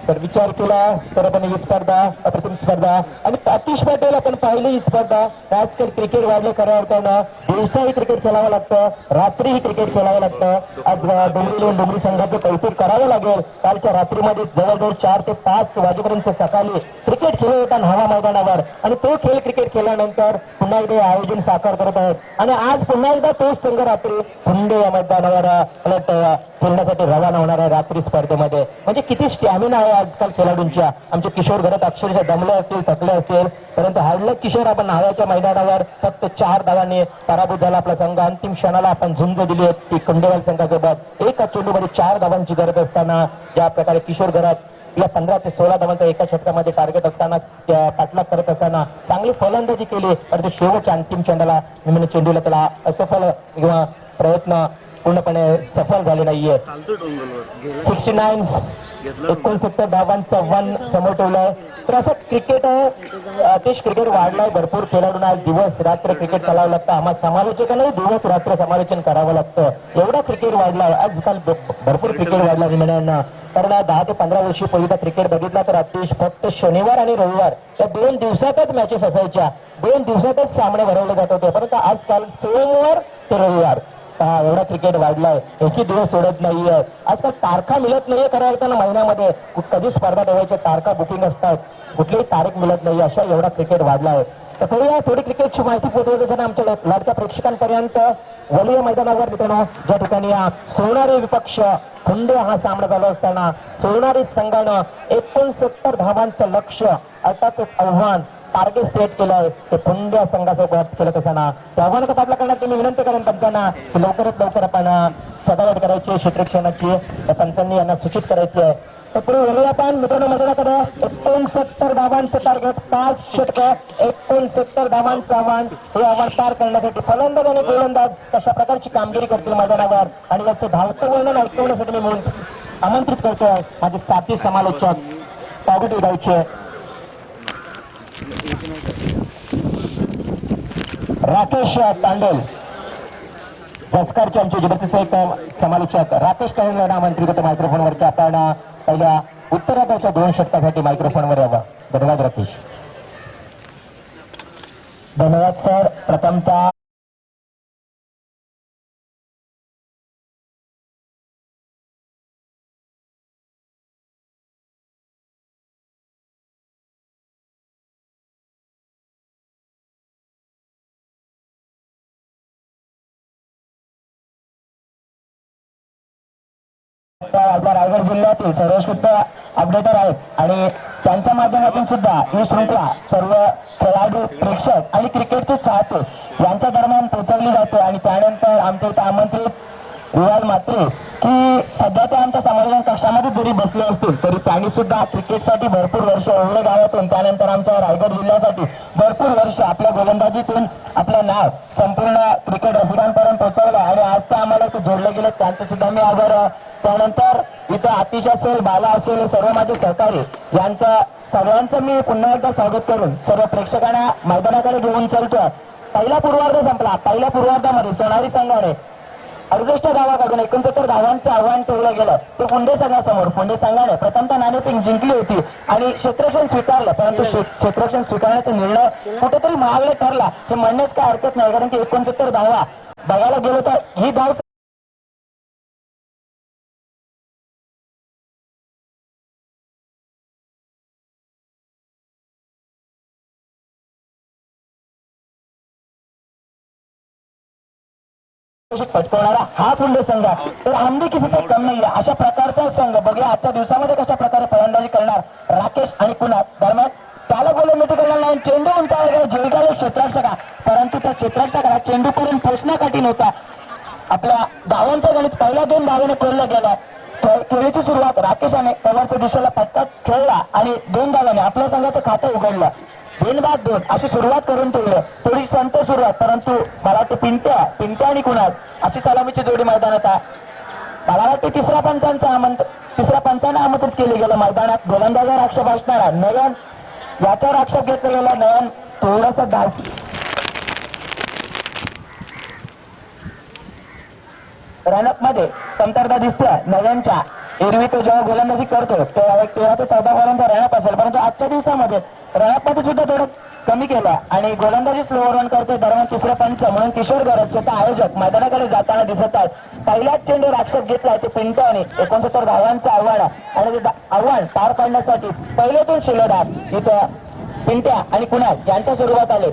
तर विचार केला तर आपण ही स्पर्धा अप्रतिम स्पर्धा आणि आतिश पटेल आपण पाहिली ही स्पर्धा. आजकाल क्रिकेट वाढले खऱ्या अर्थानं. दिवसाही क्रिकेट खेळावं लागतं, रात्रीही क्रिकेट खेळावं लागतं. आज डोंगरी संघाचं कौतुक करावं लागेल. कालच्या रात्रीमध्ये जवळजवळ 4 ते 5 वाजेपर्यंत सकाळी क्रिकेट खेळत होता हवा मैदानावर आणि तो खेळ क्रिकेट खेळल्यानंतर पुन्हा एकदा आयोजन साकार करत आहेत आणि आज पुन्हा एकदा तोच संघ रात्री फुंडे या मैदानावर खेळण्यासाठी रवाना होणार आहे रात्री स्पर्धेमध्ये. म्हणजे किती स्टॅमिना आहे आजकाल खेळाडूंच्या. आमचे किशोर घरात अक्षरशः दमले असतील, थकले असतील, परंतु हार्डलक किशोर आपण नावाच्या मैदानावर फक्त 4 धावांनी पराभूत झाला आपला संघ. अंतिम क्षणाला आपण झुंज दिली होती कुंडेवाल संघासोबत. एका चेंडूमध्ये 4 धावांची गरज असताना ज्या प्रकारे किशोर घरात या 15 ते 16 धावांचा एका षटकामध्ये टार्गेट असताना पाठलाग करत असताना चांगली फलंदाजी केली. परंतु शेवटच्या अंतिम चेंडूला चेंडूला त्याला असफल किंवा प्रयत्न पूर्णपणे सफल झाले नाहीये. 69 धावांचं आव्हान समोर ठेवलंय. तर असं क्रिकेट देश क्रिकेट वाढलाय. भरपूर खेळाडूंना दिवस रात्र क्रिकेट चालावं लागतं. आम्हाला समालोचकांनाही दिवस रात्र समालोचन करावं लागतं. एवढा क्रिकेट वाढलाय आजकाल. भरपूर क्रिकेट वाढला विमानांना. कारण 10 ते 15 वर्षी पहिला क्रिकेट बघितला तर अतिश फक्त शनिवार आणि रविवार या 2 दिवसातच मॅचेस असायच्या. 2 दिवसातच सामने भरवले जात होते. परंतु आजकाल सोमवार ते रविवार एवढा क्रिकेट वाढलाय. एकही दिवस सोडत नाहीये. आजकाल तारखा मिळत नाहीये खऱ्या अर्थानं. महिन्यामध्ये कधी स्पर्धा ठेवायच्या तारखा बुकिंग असतात, कुठलीही तारीख मिळत नाही. अशा एवढा क्रिकेट वाढलाय. तर थोडी क्रिकेटची माहिती पोहोचवत असताना आमच्या लाडक्या प्रेक्षकांपर्यंत वलीय मैदानावर मित्रांनो ज्या ठिकाणी सोनारी विपक्ष फुंडे हा सामना झाला असताना सोनारी संघानं 69 धावांचं लक्ष्य अर्थात आव्हान टार्गेट सेट केलंय. ते फुंडे संघासोबत खेळत असताना त्या आव्हानाचा पाठलाग करण्यात मी विनंती करेन पंचांना की लवकरात लवकर आपण सजावट करायची क्षेत्ररक्षणाची पंचांनी यांना सूचित करायची आहे. तर पुढे वेळेला आपण मित्रांनो मैदानाकडे 69 धावांचं टार्गेट, 5 षटकं, 69 धावांचं आव्हान. हे आव्हान पार करण्यासाठी फलंदाज आणि गोलंदाज कशा प्रकारची कामगिरी करतील मैदानावर आणि याचं धावतं वर्णन ऐकवण्यासाठी मी आमंत्रित करतोय माझे साथी समालोचक पागुटी गावचे राकेश तांडेल, जसकारचे आमचे जबरदस्त एक समालोचक राकेश तांडेल यांना आमंत्रित करतो मायक्रोफोनवरती. आपण पहिल्या उत्तरार्धाच्या 2 षटकासाठी मायक्रोफोनवर यावं. धन्यवाद राकेश. धन्यवाद सर. प्रथमतः आपल्या रायगड जिल्ह्यातील सर्वोत्कृष्ट अपडेटर आहेत आणि त्यांच्या माध्यमातून सुद्धा ही शृंखला सर्व खेळाडू, प्रेक्षक आणि क्रिकेटचे चाहते यांच्या दरम्यान पोहोचवली जाते. आणि त्यानंतर आमच्या इथे आमंत्रित रिवाल मात्रे की सध्या ते आमच्या समालोचन कक्षामध्ये जरी बसले असतील तरी त्यांनी सुद्धा क्रिकेटसाठी भरपूर वर्ष एवढे गावातून त्यानंतर आमच्या रायगड जिल्ह्यासाठी भरपूर वर्ष आपल्या गोलंदाजीतून आपलं नाव संपूर्ण क्रिकेट रसिकांपर्यंत पोहोचवलं आणि आज ते आम्हाला ते जोडले गेले. त्यांचे सुद्धा मी आभार. त्यानंतर इथं आतिश असेल, बाला असेल, सर्व माझे सहकारी यांचा सगळ्यांचं मी पुन्हा एकदा स्वागत करून सर्व प्रेक्षकांना मैदानाकडे घेऊन चलतोय. पहिला पूर्वार्ध संपला. पहिल्या पूर्वार्धामध्ये सोनारी संघाने 68 धावा काढून 69 धावांचं आव्हान ठेवलं गेलं. ते फुंडे संघासमोर. फुंडे संघाने प्रथमतः नाणेफेक जिंकली होती आणि क्षेत्ररक्षण स्वीकारलं, परंतु क्षेत्ररक्षण स्वीकारण्याचा निर्णय कुठेतरी महागडा ठरला हे म्हणण्यास काय हरकत नाही, कारण की 69 धावा बघायला गेलो तर ही धाव पटकवणारा हा फुंडे संघ तर आंबे किसीचा कम नाही आहे. अशा प्रकारचा संघ बघूया आजच्या दिवसामध्ये कशा प्रकारे फलंदाजी करणार राकेश आणि कुणाल. दरम्यान त्याला गोलंदाजी करणार नाही. चेंडू उंचावर गेला, झेलगाव एक क्षेत्ररक्षक, परंतु त्या क्षेत्ररक्षकाला चेंडू पर्यंत पोहोचणं कठीण होता. आपल्या धावांचं गणित पहिल्या 2 धावेने खोललं गेलं. खेळीची सुरुवात राकेशाने कव्हरच्या दिशेला फटका खेळला आणि 2 धाव्याने आपल्या संघाचं खातं उघडलं. 2-2 अशी सुरुवात करून ठेवलं. थोडी संत सुरुवात, परंतु मला वाटतं पिंट्या आणि कुणाल अशी सलामीची जोडी मैदानात आहे. मला वाटतं तिसऱ्या पंचांना आमंत्रित केले गेलं मैदानात. गोलंदाजावर आक्षेप असणारा नयन याच्यावर आक्षेप घेतला गेला. नयन थोडासा धाव रनअप मध्ये कमतरता दिसते नयनच्या. एरवी तो जेव्हा गोलंदाजी करतो तेव्हा 13 ते 14 पर्यंत रनअप असेल, परंतु आजच्या दिवसामध्ये रनअप मध्ये सुद्धा थोडं कमी केलं आणि गोलंदाजी स्लो रन करते. दरम्यान तिसरे पंच म्हणून किशोर गरज स्वतः आयोजक मैदानाकडे जाताना दिसत आहेत. पहिल्याच चेंडूवर आक्षेप घेतलाय ते पिंट्याने. 69 धावांचं आव्हान आणि ते आव्हान पार पाडण्यासाठी पहिले 2 शिलेदार इथं पिंट्या आणि कुणाल यांच्या स्वरूपात आले.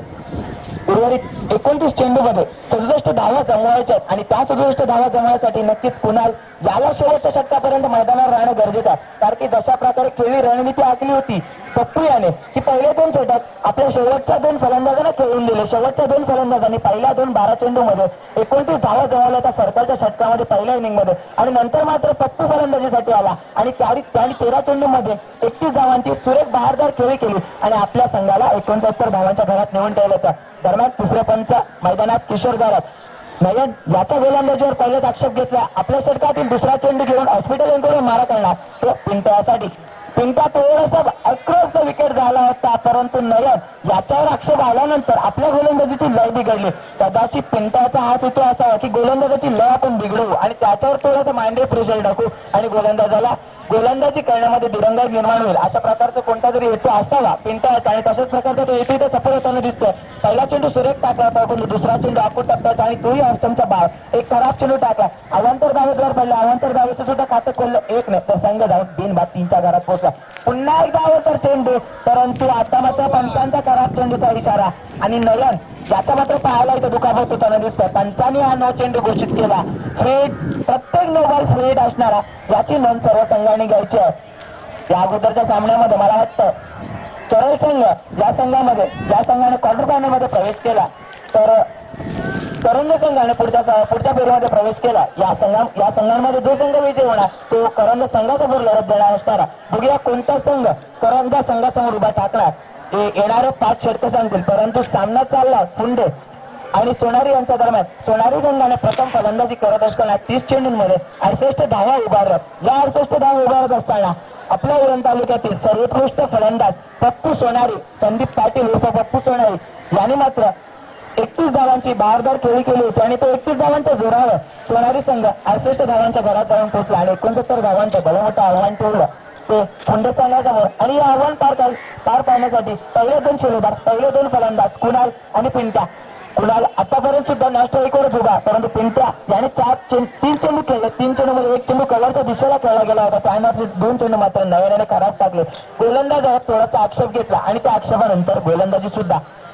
उर्वरित 29 चेंडूमध्ये 67 धावा जमवायच्या आणि त्या 67 धावा जमवायसाठी नक्कीच कुणाल याला शेवटच्या षटकापर्यंत मैदानावर राहणं गरजेचं आहे. कारण की जशा प्रकारे खेळी रणनीती आखली होती पप्पू याने की पहिले 2 षटक आपल्या शेवटच्या 2 फलंदाजांना खेळून दिले. शेवटच्या 2 फलंदाजांनी पहिल्या 12 चेंडूमध्ये 29 धावा जमवल्या त्या सर्कलच्या षटकामध्ये पहिल्या इनिंगमध्ये, आणि नंतर मात्र पप्पू फलंदाजीसाठी आला आणि त्याने 13 चेंडूमध्ये 31 धावांची सुरेख बहारदार खेळी केली आणि आपल्या संघाला 69 धावांच्या घरात नेऊन ठेवलं होतं. दरम्यान तिसरे पंच मैदानात किशोर गरज नयन याच्या गोलंदाजीवर पहिलेच आक्षेप घेतला. आपल्या षटकातील दुसरा चेंडू घेऊन हॉस्पिटल यांकडून मारा करणार तो पिंट्यासाठी. पिंट्या थोडासा अक्रॉस द विकेट झाला होता, परंतु नयन याच्यावर आक्षेप आल्यानंतर आपल्या गोलंदाजीची लय बिघडली. कदाचित पिंट्याचा हाच हेतू असावा की गोलंदाजीची लय आपण बिघडवू आणि त्याच्यावर थोडासा माइंड प्रेशर टाकू आणि गोलंदाजाला गोलंदाजी करण्यामध्ये दिरंगाई निर्माण होईल अशा प्रकारचा कोणता तरी हेतू असावा पिंट्याचा, आणि तशाच प्रकारचा तो हेतू इथे सफल होताना दिसतोय. पहिला चेंडू सुरेख टाकला होता, पण दुसरा चेंडू आखूड टप्प्याचा आणि तोही ऑप्शनचा बाहेर एक खराब चेंडू टाकला. अवांतर धावेद्वार पडला. अवांतर धावेचं सुद्धा खातं खोललं. 1 नाही तर संघ जाऊन 3-3च्या घरात पोहोचला. पुन्हा एकदा अवांतर चेंडू, परंतु आता मात्र पंचांचा खराब चेंडूचा इशारा आणि नयन याचा मात्र पाहायला इथं दुखापत होताना दिसतंय. पंचांनी हा 9 चेंडू घोषित केला. फ्रेड प्रत्येक 9 बॉल फ्रेड असणारा याची नोंद सर्व संघांनी घ्यायची आहे. या अगोदरच्या सामन्यामध्ये मला वाटतं चोरल संघ या संघाने क्वार्टर फायनल मध्ये प्रवेश केला, तर करंज संघाने पुढच्या फेरीमध्ये प्रवेश केला. या संघांमध्ये जो संघ विजय होणार तो करंज संघासमोर लढत देणार असणारा. बघूया कोणता संघ करंज संघासमोर उभा टाकणार हे येणारे 5 षटकं सांगतील. परंतु सामना चालला फुंडे आणि सोनारी यांच्या दरम्यान. सोनारी संघाने प्रथम फलंदाजी करत असताना 30 चेंडूंमध्ये 68 धावा उभारल्या. या 68 धावा उभारत असताना आपल्या उरण तालुक्यातील सर्वोत्कृष्ट फलंदाज पप्पू सोनारी, संदीप पाटील उर्फ पप्पू सोनारी यांनी मात्र 31 धावांची बहारदार खेळी केली होती आणि तो 31 धावांच्या जोरावर सोनारी संघ 68 धावांच्या घरात जाऊन पोहोचला आणि 69 धावांचं भलं मोठं आव्हान ठेवलं ते फुंडे संघासमोर. आणि हे आव्हान पार पाडण्यासाठी पहिले 2 शिलेदार, पहिले 2 फलंदाज कुणाल आणि पिंट्या. कुणाल आतापर्यंत सुद्धा नॅशनल एकवरच उभा, परंतु पिंट्या याने 3 चेंडू खेळले. 3 चेंडूमध्ये 1 चेंडू कव्हरच्या दिशेला खेळला गेला होता. त्यानंतर 2 चेंडू मात्र नयनाने खराब टाकले. गोलंदाजावर थोडासा आक्षेप घेतला आणि त्या आक्षेपानंतर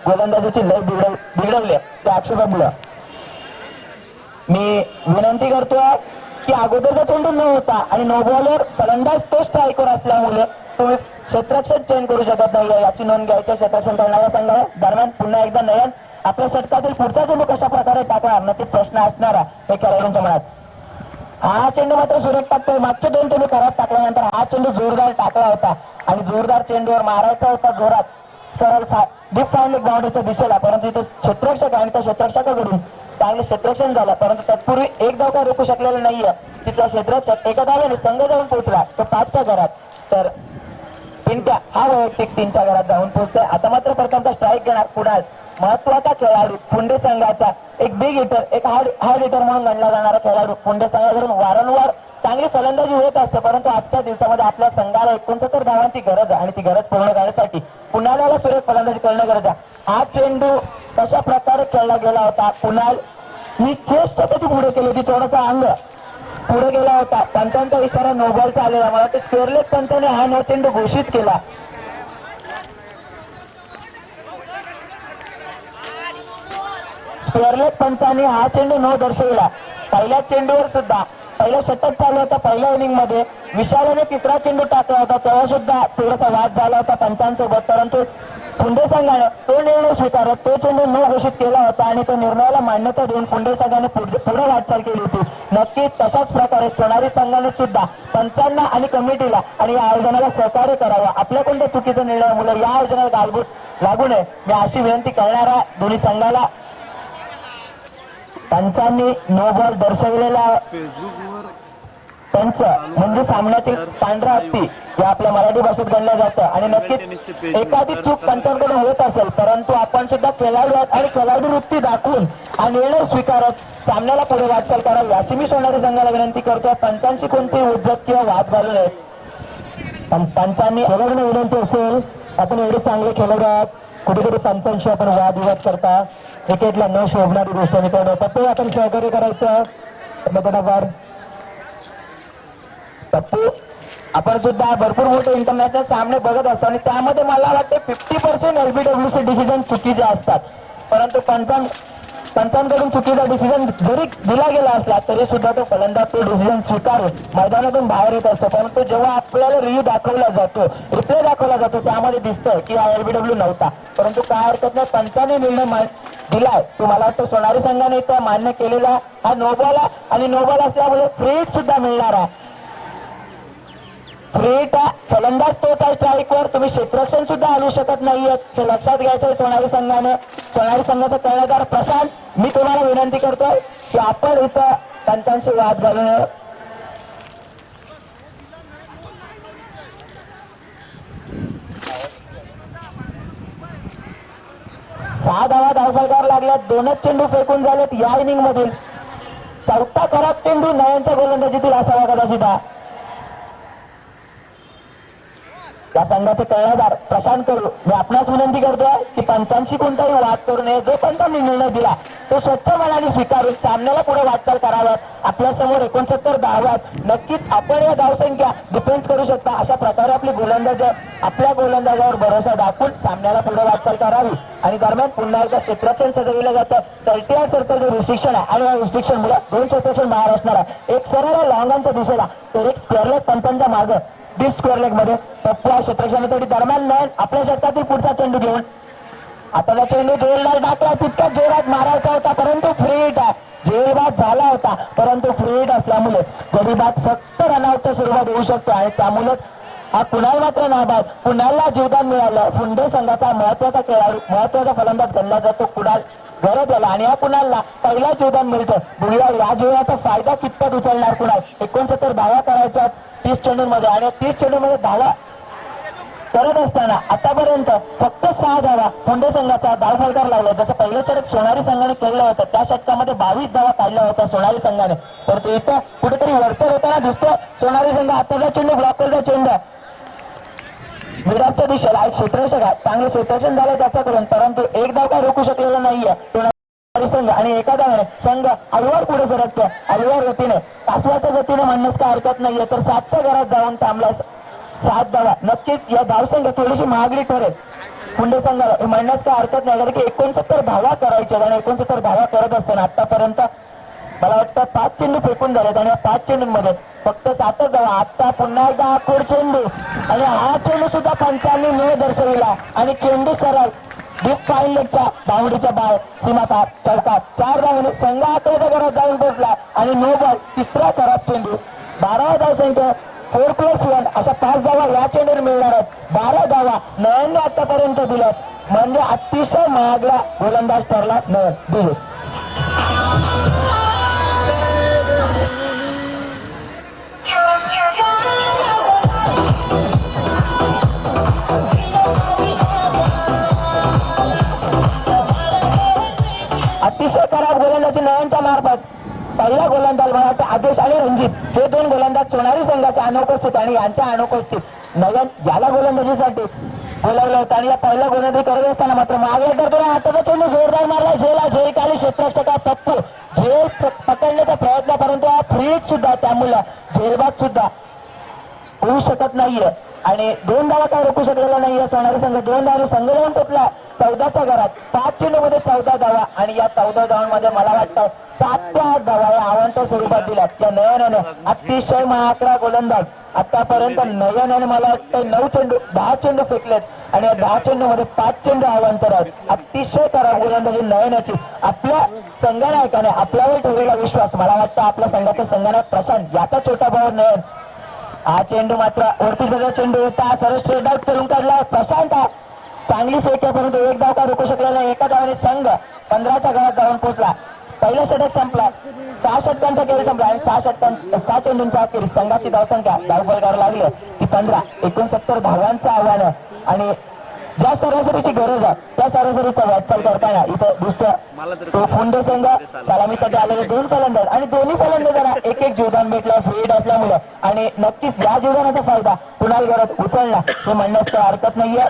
गोलंदाजीची लय बिघडवली त्या आक्षेपामुळे. मी विनंती करतोय की अगोदरचा चेंडू न होता आणि नो बॉलर फलंदाज तो स्ट्राईकवर असल्यामुळे तुम्ही क्षेत्ररक्षण चेंज करू शकत नाही याची नोंद घ्यायची क्षेत्ररक्षण करणाऱ्या संघाला. दरम्यान पुन्हा एकदा नयन आपल्या षटकातील पुढचा चेंडू कशा प्रकारे टाकणार नक्की प्रश्न असणारा हे खेळाडूंच्या मनात. हा चेंडू मात्र सुरेख टाकतोय. मागचे 2 चेंडू खराब टाकल्यानंतर हा चेंडू जोरदार टाकला होता आणि जोरदार चेंडूवर मारायचा होता जोरात सरळ डीप फाईन बाउंड्रीच्या दिशेला, परंतु इथे क्षेत्ररक्षक आणि त्या क्षेत्ररक्षकाकडून चांगले क्षेत्ररक्षण झालं, परंतु तत्पूर्वी एक धाव काय रोखू शकलेला नाहीये. तिथला क्षेत्ररक्षक एका धाव्याने संघ जाऊन पोहोचला तो 5च्या घरात. तर पिंट्या हा वैयक्तिक 3च्या घरात जाऊन पोहोचतोय. आता मात्र प्रथमतः स्ट्राईक घेणार कुणाल, महत्वाचा खेळाडू फुंडे संघाचा, एक बिग हिटर, एक हार्ड हिटर म्हणून गणला जाणारा खेळाडू. फुंडे संघाकडून वारंवार चांगली फलंदाजी होत असते, परंतु आजच्या दिवसामध्ये आपल्या संघाला 69 धावांची गरज आहे आणि ती गरज पूर्ण करण्यासाठी कुणालाला सुरेख फलंदाजी करणं गरज आहे. हा चेंडू कशा प्रकारे खेळला गेला होता, कुणाल मी चेस्ट त्याची पुढे केली होती, थोडासा अंग पुढे गेला होता, पंचांचा इशारा नो बॉलचा आलेला. मला वाटतं स्क्वेअर लेग पंचाने हा नो चेंडू घोषित केला. स्क्वेअर लेग पंचाने हा चेंडू नो दर्शविला. पहिल्या चेंडूवर सुद्धा पहिला षटक चालू होता पहिल्या इनिंग मध्ये, विशालाने तिसरा चेंडू टाकला होता तेव्हा सुद्धा थोडासा वाद झाला होता पंचांसोबत, परंतु फुंडे संघाने तो निर्णय स्वीकारत तो चेंडू न घोषित केला होता आणि तो निर्णयाला मान्यता देऊन फुंडे संघाने पुढे वाटचाल केली होती. नक्कीच तशाच प्रकारे सोनारी संघाने सुद्धा पंचांना आणि कमिटीला आणि या आयोजनाला सहकार्य करावं. आपल्या कोणत्या चुकीच्या निर्णयामुळे या आयोजनाला गालबोट लागू नये मी अशी विनंती करणारा दोन्ही संघाला. पंचांनी नो बॉल दर्शविलेला पंच म्हणजे सामन्यातील पांढरा हत्ती या आपल्या मराठी भाषेत गणलं जातं आणि नक्कीच एखादी चूक पंचांकडून होत असेल, परंतु आपण सुद्धा खेळाडू आहोत आणि खेळाडू वृत्ती दाखवून हा निर्णय स्वीकारत सामन्याला पुढे वाटचाल करावी अशी मी सोनारी संघाला विनंती करतोय. पंचांशी कोणती उज्जत किंवा वाद घालू नये. पंचांनी सगळ्यांना विनंती असेल, आपण एवढे चांगले खेळाडू आहात, कुठे कुठे पंचांशी आपण वादविवाद करता, क्रिकेटला न शोभणारी गोष्ट मित्रांनो, पप्पू आपण सहकार्य करायचं मतदार. पप्पू आपण सुद्धा भरपूर मोठे इंटरनॅशनल सामने बघत असतो आणि त्यामध्ये मला वाटते 50% LBWचे डिसिजन चुकीचे असतात, परंतु पंचांकडून चुकीचा डिसिजन जरी दिला गेला असला तरी सुद्धा तो फलंदाज तो डिसिजन स्वीकारून मैदानातून बाहेर येत असतो. परंतु जेव्हा आपल्याला रिव्ह्यू दाखवला जातो, रिप्ले दाखवला जातो, त्यामध्ये दिसतं की हा LBW नव्हता, परंतु काय हरकत नाही, पंचाने निर्णय दिलाय तो मला वाटतं सोनारी संघाने इथं मान्य केलेला हा नो बॉल आहे आणि नो बॉल असल्यामुळे फ्री हिट सुद्धा मिळणार आहे. फ्री हिट फलंदाज तोच आहे स्ट्राईकवर, तुम्ही क्षेत्ररक्षण सुद्धा आणू शकत नाहीये, हे लक्षात घ्यायचंय सोनारी संघाने. सोनारी संघाचा कर्णधार प्रशांत, मी तुम्हाला विनंती करतोय की आपण इथं पंचांशी वाद घालू नये. सहा धावफलकावर लागल्यात, 2च चेंडू फेकून झालेत या इनिंग मधील. चौथा खराब चेंडू नव्यांच्या गोलंदाजीतील असावा कदाचित. या संघाचे कर्णधार प्रशांत करू, मी आपणास विनंती करतोय की पंचांशी कोणताही वाद करू नये. जो पंचांनी निर्णय दिला तो स्वच्छ मनाने स्वीकारून सामन्याला पुढे वाटचाल कराव्यात. आपल्या समोर 69 धावात, नक्कीच आपण या धावसंख्या डिफेन्स करू शकता अशा प्रकारे आपल्या गोलंदाजावर भरोसा दाखवून सामन्याला पुढे वाटचाल करावी. आणि दरम्यान पुन्हा एकदा क्षेत्ररक्षण सजविलं जातं. 38 सर्कलचं रिस्ट्रिक्शन आहे आणि या रिस्ट्रिक्शन मुळे 2 क्षेत्ररक्षण बाहेर असणार आहे. एक सरळ लॉंगांच्या दिशेला तर एक स्क्वेअर लेग पंचांच्या मागं डीप स्क्वेअर लेग मध्ये पप्पू क्षेत्ररक्षणासाठी दरम्यान नयन आपल्या षटकातील पुढचा चेंडू घेऊन आता त्या चेंडू जोरदार टाकला, तितक्या जोरात मारायचा होता परंतु फ्री हिट आहे. जेलबाद झाला होता परंतु फ्री हिट असल्यामुळे गडीबाद फक्त रनआउटच्या स्वरूपात होऊ शकतो आणि त्यामुळे हा कुणाल मात्र नाबाद. कुणालला जीवदान मिळालं. फुंडे संघाचा महत्वाचा खेळाडू महत्वाचा फलंदाज गणला जातो कुणाल गरज आला आणि या कुणालला पहिला जीवदान मिळतं. बघूया या जीवनाचा फायदा कितपत उचलणार कुणाल. 69 धावा करायच्या 30 चेंडूंमध्ये आणि 30 चेंडूंमध्ये धावा करत असताना आतापर्यंत फक्त 6 धावा फुंडे संघाच्या धावफलकावर लागल्या. जसं पहिलं षटक सोनारी संघाने खेळलं होतं त्या षटकामध्ये 22 धावा काढल्या होत्या सोनारी संघाने, परंतु इथं कुठेतरी वरचढ होताना दिसतो सोनारी संघ. आताचा चेंडू ब्लॉक केलेला चेंडू विराटच्या दिशेला एक क्षेत्ररक्षक चांगलं क्षेत्ररक्षण झालं त्याच्याकडून, परंतु एक धाव काय रोखू शकलेला नाहीये संघ आणि एका धावाने संघ अलवार पुढे सरकतो. अलवार गतीने तासवाच्या गतीने म्हणण्यास काय हरकत नाहीये, तर 7च्या घरात जाऊन थांबला 7 धावा. नक्कीच या धावसंख्या थोडीशी महागडी ठरेल फुंडे संघाला म्हणण्यास काय हरकत नाही, कारण की 69 धावा करायच्या आणि 69 धावा करत असताना आतापर्यंत मला वाटतं 5 चेंडू फेकून झालेत आणि या 5 चेंडूंमध्ये फक्त 7च धावा. आता पुन्हा एकदा आखोड चेंडू आणि हा चेंडू सुद्धा पंचांनी न दर्शविला आणि चेंडू सरळ डीप फाईन लेगच्या बाउंड्रीच्या बाहेर सीमा पार चौकात 4 धावाने संघ 8व्या घरात जाऊन पोहोचला आणि नो बॉल तिसरा खराब चेंडू. 12 धावसंख्या 4+1 अशा 5 धावा या चेंडूवर मिळणार आहेत. 12 धावा नयनने आतापर्यंत दिल्यात म्हणजे अतिशय महागडा गोलंदाज ठरला नयन. दिले अतिशय खराब गोलंदाजी नयनच्या मार्फत पहिला गोलंदाज मला वाटतं आदेश आणि रणजित हे दोन गोलंदाज सोनारी संघाचे अनुपस्थित आणि यांच्या अनुपस्थित नयन याला गोलंदाजीसाठी बोलावलं होतं आणि या पहिला गोलंदाजी करत असताना मात्र मागे करतो हाताचा चेंडू जोरदार मारला झेला झेलकाली क्षेत्ररक्षका पप्पू झेल पकडण्याचा प्रयत्न परंतु हा फ्रीज सुद्धा त्यामुळे झेलबाद सुद्धा होऊ शकत नाहीये आणि 2 धावा काय रोखू शकलेला नाहीये सोनारी संघ 2 धावांनी संघ जाऊन पोचला 14च्या घरात 5 चेंडूमध्ये 14 धावा आणि या 14 धावांमध्ये मला वाटतं 7 ते 8 धावा या आव्हांत स्वरूपात दिल्या त्या नयनाने अतिशय महाअकरा गोलंदाज आतापर्यंत नयनाने मला वाटतं 9 चेंडू 10 चेंडू फेकलेत आणि या 10 चेंडू मध्ये 5 चेंडू अवांतरात अतिशय खराब गोलंदाजी नयनाची आपल्या संघनायकाने आपल्यावर ठेवलेला विश्वास मला वाटतं आपल्या संघाचा संघनायक प्रशांत याचा छोटा भाऊ नयन हा चेंडू मात्र वरती बदल चेंडू होता सरळ स्ट्रेट आउट करून काढला प्रशांत चांगली फेक आहे परंतु एक धाव का रोखू शकलेला नाही एका धावाने संघ 15च्या घरात जाऊन पोहोचला पहिला षटक संपला 6 षटकांचा खेळ संपला आणि 6 चेंडूंच्या अखेरीस संघाची धावसंख्या धावफलकावर लागली ती 15 69 धावांचं आव्हान आणि ज्या सरासरीची गरज आहे त्या सरासरीचा वाटचाल करताना इथं दिसतो तो फुंडे संघ सलामीसाठी आलेले 2 फलंदाज आणि दोन्ही फलंदाजांना एक जीवदान भेटलं फ्रीड असल्यामुळे आणि नक्कीच या जीवदानाचा फायदा कुणाल गरज उचलला हे म्हणण्यास काही हरकत नाहीये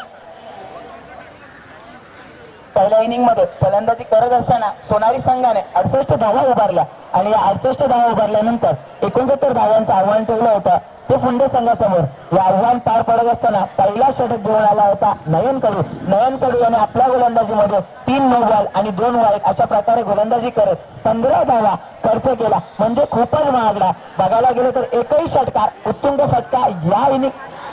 पहिल्या इनिंग मध्ये फलंदाजी करत असताना सोनारी संघाने 68 धावा उभारल्या आणि या 68 धावा उभारल्यानंतर 69 धावांचं आव्हान ठेवलं होतं ते फुंडे संघासमोर हे आव्हान पार पडत असताना पहिला षटक घेऊन आला होता नयन कडू याने आपल्या गोलंदाजीमध्ये 3 नो बॉल आणि 2 वाईट अशा प्रकारे गोलंदाजी करत 15 धावा खर्च केला म्हणजे खूपच महागडा बघायला गेलं तर एकही षटकार उत्तुंग फटका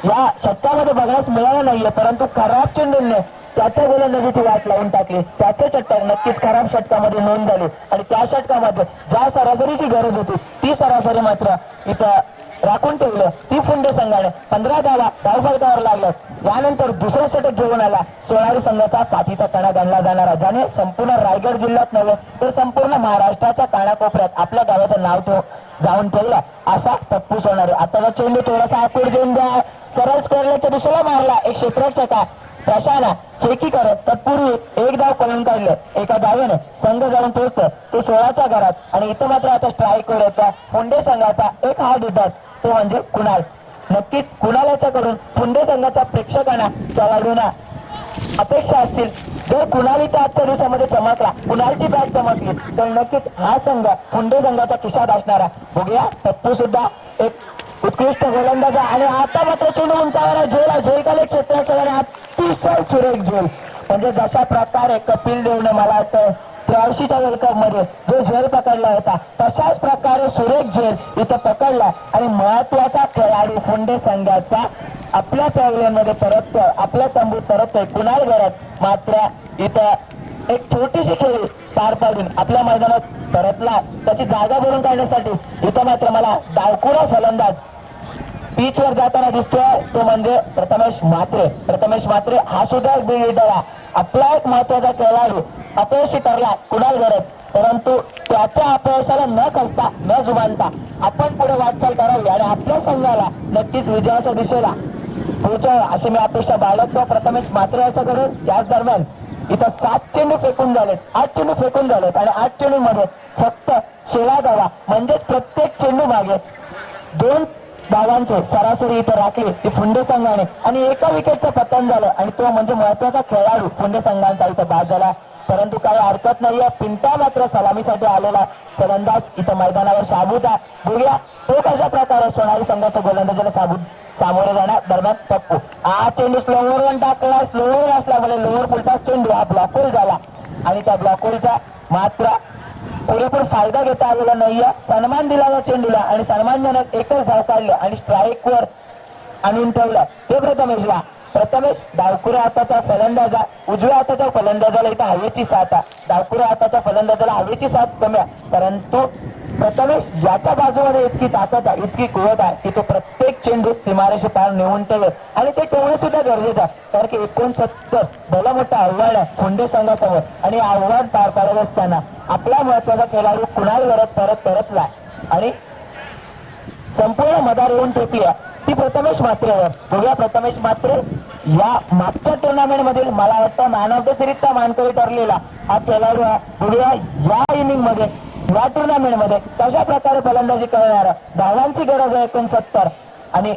या षटकामध्ये बघण्यास मिळाला नाहीये परंतु खराब चेंडूने त्याच्या गोलंदाजीची वाट लावून टाकली त्याचे षटक नक्कीच खराब षटकामध्ये नोंद झाली आणि त्या षटकामध्ये ज्या सरासरीची गरज होती ती सरासरी मात्र इथं राखून ठेवलं ती फुंडे संघाने 15 धावा धावफलकावर लागल्यात यानंतर दुसरा षटक घेऊन आला सोनारी संघाचा पाठीचा कणा गणला जाणारा ज्याने संपूर्ण रायगड जिल्ह्यात नव्हे तर संपूर्ण महाराष्ट्राच्या कानाकोपऱ्यात आपल्या गावाचं नाव जाऊन ठेवलं असा पप्पू सोनारी आताचा चेंडू थोडासा आकुड चेंडू सरळ स्क्वेअरच्या दिशेला मारला एक क्षेत्ररक्षका प्रशाना फेकी करत तत्पूर्वी एक धाव पळून काढले एका धावेने संघ जाऊन पोहोचतो तो 16च्या घरात आणि इथं मात्र आता स्ट्राईक वर येतो फुंडे संघाचा एक हार्ड हिटर तो म्हणजे कुणाल नक्कीच कुणाल याच्याकडून फुंडे संघाच्या प्रेक्षकांना खेळाडूंना अपेक्षा असतील जर कुणालीच्या आजच्या दिवसामध्ये चमकला कुणालची बॅट चमकली तर नक्कीच हा संघ फुंडे संघाचा खिशात असणारा बघूया पप्पू सुद्धा एक उत्कृष्ट गोलंदाज आणि आता मात्र चेंडू उंचावर झेलकाले क्षेत्ररक्षकाने अतिशय सुरेख झेल म्हणजे जशा प्रकारे कपिल देवने मला वाटतं 83च्या वर्ल्ड कप मध्ये जो झेल पकडला होता तशाच प्रकारे सुरेख झेल इथं पकडला आणि महत्वाचा खेळाडू फुंडे संघाचा आपल्या पॅव्हलियनमध्ये परततोय आपल्या तंबूत परततोय कुणाल घरात मात्र इथं एक छोटीशी खेळी पार पाडून आपल्या मैदानात परतला त्याची जागा भरून काढण्यासाठी इथं मात्र मला डावकुरा फलंदाज पिच वर जाताना दिसतोय तो म्हणजे प्रथमेश म्हात्रे हा सुद्धा एक बिग हिटर आपला एक महत्वाचा खेळाडू अपयशी ठरला कुणाल घरात परंतु त्याच्या अपयशाला न खचता न जुमानता आपण पुढे वाटचाल करावी आणि आपल्या संघाला नक्कीच विजयाच्या दिशेला पोहोचावं अशी मी अपेक्षा बाळगतो प्रथमेश म्हात्रे याच्याकडून त्याच दरम्यान इथं 7 चेंडू फेकून झालेत 8 चेंडू फेकून झालेत आणि 8 चेंडूमध्ये फक्त 16 धावा म्हणजेच प्रत्येक चेंडू मागे 2 धावांचे सरासरी इथं राखली ती फुंडे संघाने आणि एका विकेटचं पतन झालं आणि तो म्हणजे महत्वाचा खेळाडू फुंडे संघांचा इथं बाद झाला परंतु काही हरकत नाहीये पिंटा मात्र सलामीसाठी आलेला फलंदाज इथं मैदानावर साबूत आहे बघूया तो कशा प्रकारे सोनारी संघाच्या गोलंदाजीला सामोरे जाणार दरम्यान पप्पू हा चेंडू स्लोवर वन टाकला स्लोवर असल्यामुळे लोअर फुलटाच चेंडू हा ब्लॉकहोल झाला आणि त्या ब्लॉकहोलचा मात्र पुरेपूर फायदा घेता आलेला नाहीये सन्मान दिला या चेंडूला आणि सन्मानजनक एकच धाव काढलं आणि स्ट्राईक वर आणून ठेवलं हे प्रथमेश डावकुऱ्या हाताचा फलंदाजा उजव्या हाताच्या फलंदाजाला इथं हवेची साथ आहे डावकुऱ्या हाताच्या फलंदाजाला हवेची साथ कमी आहे परंतु प्रथमेश याच्या बाजूमध्ये इतकी ताकद आहे इतकी कुवत आहे की तो प्रत्येक चेंडू सीमारेषे पार नेऊन ठेवेल आणि ते ठेवणं सुद्धा गरजेचं आहे कारण की 69 भलं मोठं आव्हान आहे फुंडे संघासमोर आणि आव्हान पार पाडत असताना आपला महत्वाचा खेळाडू कुणाल परतला आणि संपूर्ण मदार येऊन ठेपली ती प्रथमेश म्हात्रेवर बघूया प्रथमेश म्हात्रे या मागच्या टुर्नामेंट मधील मला वाटतं मॅन ऑफ द सिरीजचा मानकरी ठरलेला हा खेळाडू आहे. बघूया या इनिंग मध्ये या टुर्नामेंट मध्ये कशा प्रकारे फलंदाजी करणार. धावांची गरज आहे 69 आणि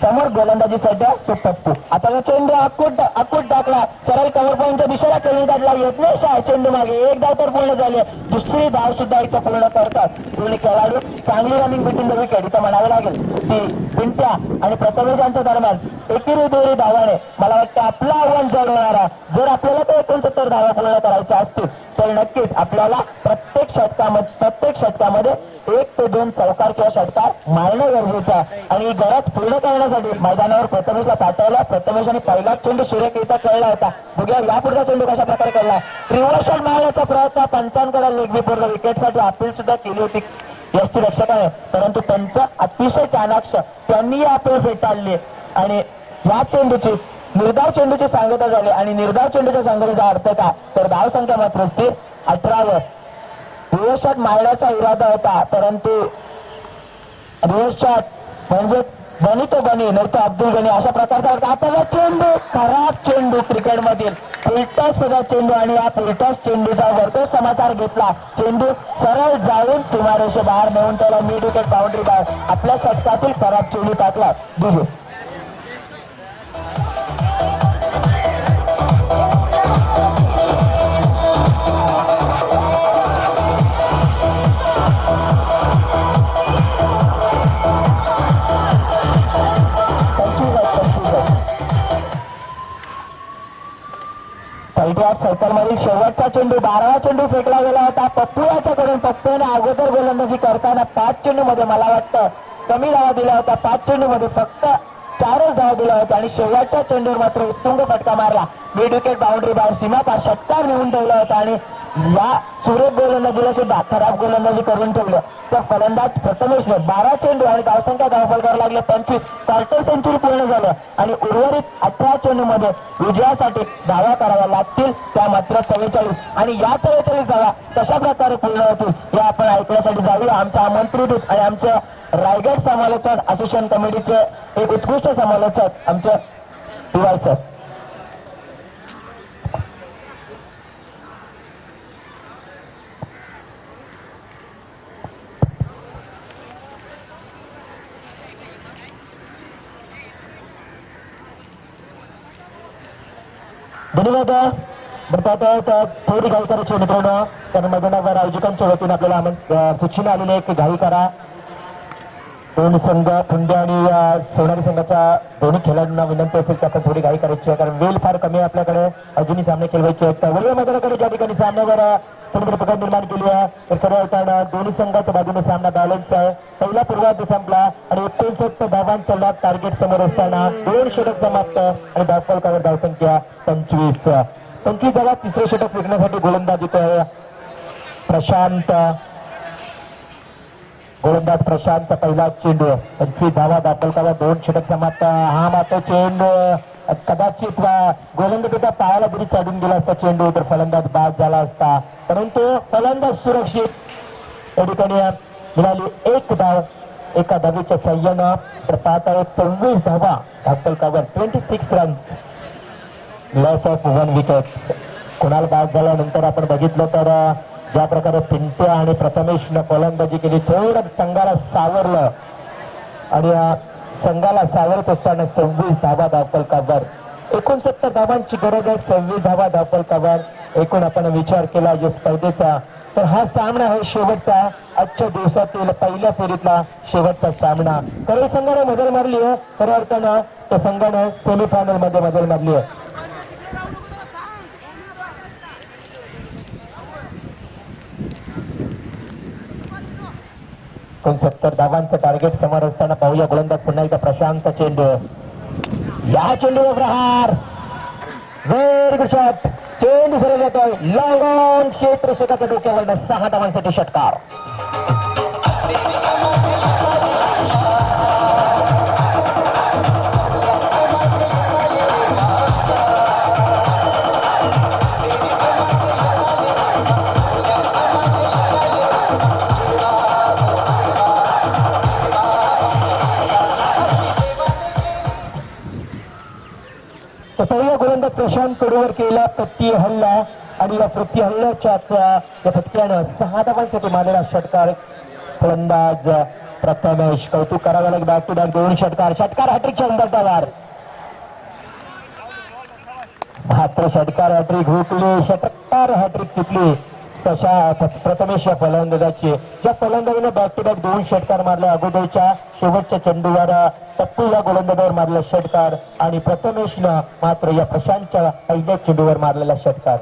समोर गोलंदाजी सध्या तो पप्पू. आता चेंडू आकूट टाकला सरळ कव्हर पॉईंटच्या दिशेला खेळून काढला. यज्ञेश आहे चेंडू मागे. एक धाव तर पूर्ण झाली. दुसरी धाव सुद्धा इथं पूर्ण करतात दोन्ही खेळाडू. चांगली रनिंग बिटवीन द विकेट इथं म्हणावे लागेल. ती पिंट्या आणि प्रथमेश यांच्या दरम्यान एकेरी दुहेरी धावाने मला वाटतं आपलं आव्हान जडवणारा. जर आपल्याला ते 69 धावा पूर्ण करायच्या असतील तर नक्कीच आपल्याला प्रत्येक षटकामध्ये 1 ते 2 चौकार किंवा षटकार मारणं गरजेचं आहे. आणि ही गरज पूर्ण करण्यासाठी मैदानावर प्रथमेशला पाठवला. प्रथमेशाने पहिला चेंडू सुरेख इथं खेळला होता. बघूया या पुढचा चेंडू कशा प्रकारे खेळला. रिव्हर्स शॉट मारण्याचा प्रयत्न पंचांकडे लेग बिफोर द विकेटसाठी अपील सुद्धा केली होती यष्टी रक्षकाने, परंतु त्यांचं अतिशय चाणाक्ष त्यांनी अपील फेटाळली आणि या चेंडूची निर्धाव चेंडूची सांगता झाली. आणि निर्धाव चेंडूच्या सांगतेचा अर्थ काय तर धाव संख्या मात्र स्थिर 18 वर. रिव्हर्स शॉट मारण्याचा इरादा होता परंतु रिव्हर्स शॉट म्हणजे बनी तो बनी नाही तो अब्दुल गनी अशा प्रकारचा आता चेंडू खराब चेंडू क्रिकेट मधील फुलटॉस पदार्थ चेंडू. आणि या फुलटॉस चेंडूचा वरतो समाचार घेतला. चेंडू सरळ जाऊन सीमारेषे बाहेर नेऊन त्याला मिड विकेट बाउंड्री बाहेर आपल्या षटकातील खराब चेंडू टाकला. दुजे सर्कल मधील शेवटचा चेंडू 12वा चेंडू फेकला गेला होता पप्पू याच्याकडून. पप्पूने अगोदर गोलंदाजी करताना 5 चेंडू मध्ये मला वाटतं कमी धावा दिल्या होत्या. 5 चेंडू मध्ये फक्त 4च धावा दिल्या होत्या आणि शेवटच्या चेंडूवर मात्र उत्तुंग फटका मारला. मिड विकेट बाउंड्री बाहेर सीमा पार षटकार नेऊन ठेवला होता. आणि या सुरेख गोलंदाजीला सुद्धा खराब गोलंदाजी करून ठेवलं. तर फलंदाज प्रथमेशने 12 चेंडू आणि धावसंख्या धावफलकावर लागले 25. क्वार्टर सेंचुरी पूर्ण झालं आणि उर्वरित 18 चेंडू मध्ये विजयासाठी धावा कराव्या लागतील त्या मात्र 44. आणि या 44 धावा कशा प्रकारे पूर्ण होतील हे आपण ऐकण्यासाठी जाऊया आमच्या आमंत्रित आणि आमचे रायगड समालोचन असोसिएशन कमिटीचे एक उत्कृष्ट समालोचक आमचे पिवाल सर. धन्यवाद. थोडी घाई करायची मित्रांनो कारण मैदानावर आयोजकांच्या वतीने आपल्याला सूचना आलेली आहे की घाई करा. दोन संघ पुंडे आणि सोनारी संघाच्या दोन्ही खेळाडूंना विनंती असेल की आपण थोडी घाई करायची आहे कारण वेळ फार कमी आहे आपल्याकडे. अजूनही सामने खेळवायचे आहेत. वरील मैदानाकडे ज्या ठिकाणी सामन्यावर थोडी पकड निर्माण केली आहे तर खरं होताना दोन्ही संघाच्या बाजूने सामना बॅलन्स आहे. पहिला पूर्वार्ध संपला आणि 69 धावांचा टार्गेट समोर असताना 2 षटक समाप्त आणि धावफलकावर धावसंख्या 25. 25 धावा तिसरे षटक फेकण्यासाठी गोलंदाज आहे प्रशांत. गोलंदाज प्रशांत पहिला चेंडू 25 धावा धावफलकावर 2 षटक समाप्त. हा मात्र चेंडू कदाचित गोलंदाजाच्या पायाला जरी चढून गेला असता चेंडू तर फलंदाज बाद झाला असता परंतु फलंदाज सुरक्षित या ठिकाणी मिळाली 1 धाव एका धावेच्या सहाय्यानं. तर पाहत आहोत 26 धावा धावफलकावर 26 runs loss of 1 wicket. Kunal बाद झाल्यानंतर आपण बघितलं तर ज्या प्रकारे पिंट्या आणि प्रथमेशनं फलंदाजी केली थोडं संघाला सावरलं आणि संघाला सावरत असताना 26 धावा धावफलकावर 69 धावांची गरज आहे. 26 धावा धावफलकावर एकूण आपण विचार केला या स्पर्धेचा तर हा सामना आहे शेवटचा आजच्या दिवसातील पहिल्या फेरीतला शेवटचा सामना. करेल संघाने मदल मारली आहे खऱ्या अर्थानं त्या संघाने सेमीफायनल मध्ये मदल मारली आहे. 69 धावांचं टार्गेट समोर असताना पाहूया गोलंदाज पुन्हा एकदा प्रशांत. चेंडू या चेंडूवर प्रहार व्हेरी गुड शॉट. चेंडू सरळ जातोय लॉंग ऑन क्षेत्र षटकाच्या डोक्यावर 6 धावांसाठी षटकार. प्रति हल्ला आणि या प्रति हल्ल्याच्याच या फटक्यानं 6 धावांसाठी मारलेला षटकार फलंदाज प्रथमेश. कौतुक करावं लागेल. बॅक टू बॅक 2 षटकार हॅट्रिकच्या अंतरावर. मात्र षटकार हॅट्रिक हुकली, षटकार हॅट्रिक चुकली तशा प्रथमेश या फलंदाजाची. ज्या फलंदाजाने बॅक टू बॅक 2 षटकार मारले. अगोदरच्या शेवटच्या चेंडूवर टप्पू या गोलंदाजावर मारलेला षटकार आणि प्रथमेशनं मात्र या प्रशांतच्या पहिल्या चेंडूवर मारलेला षटकार.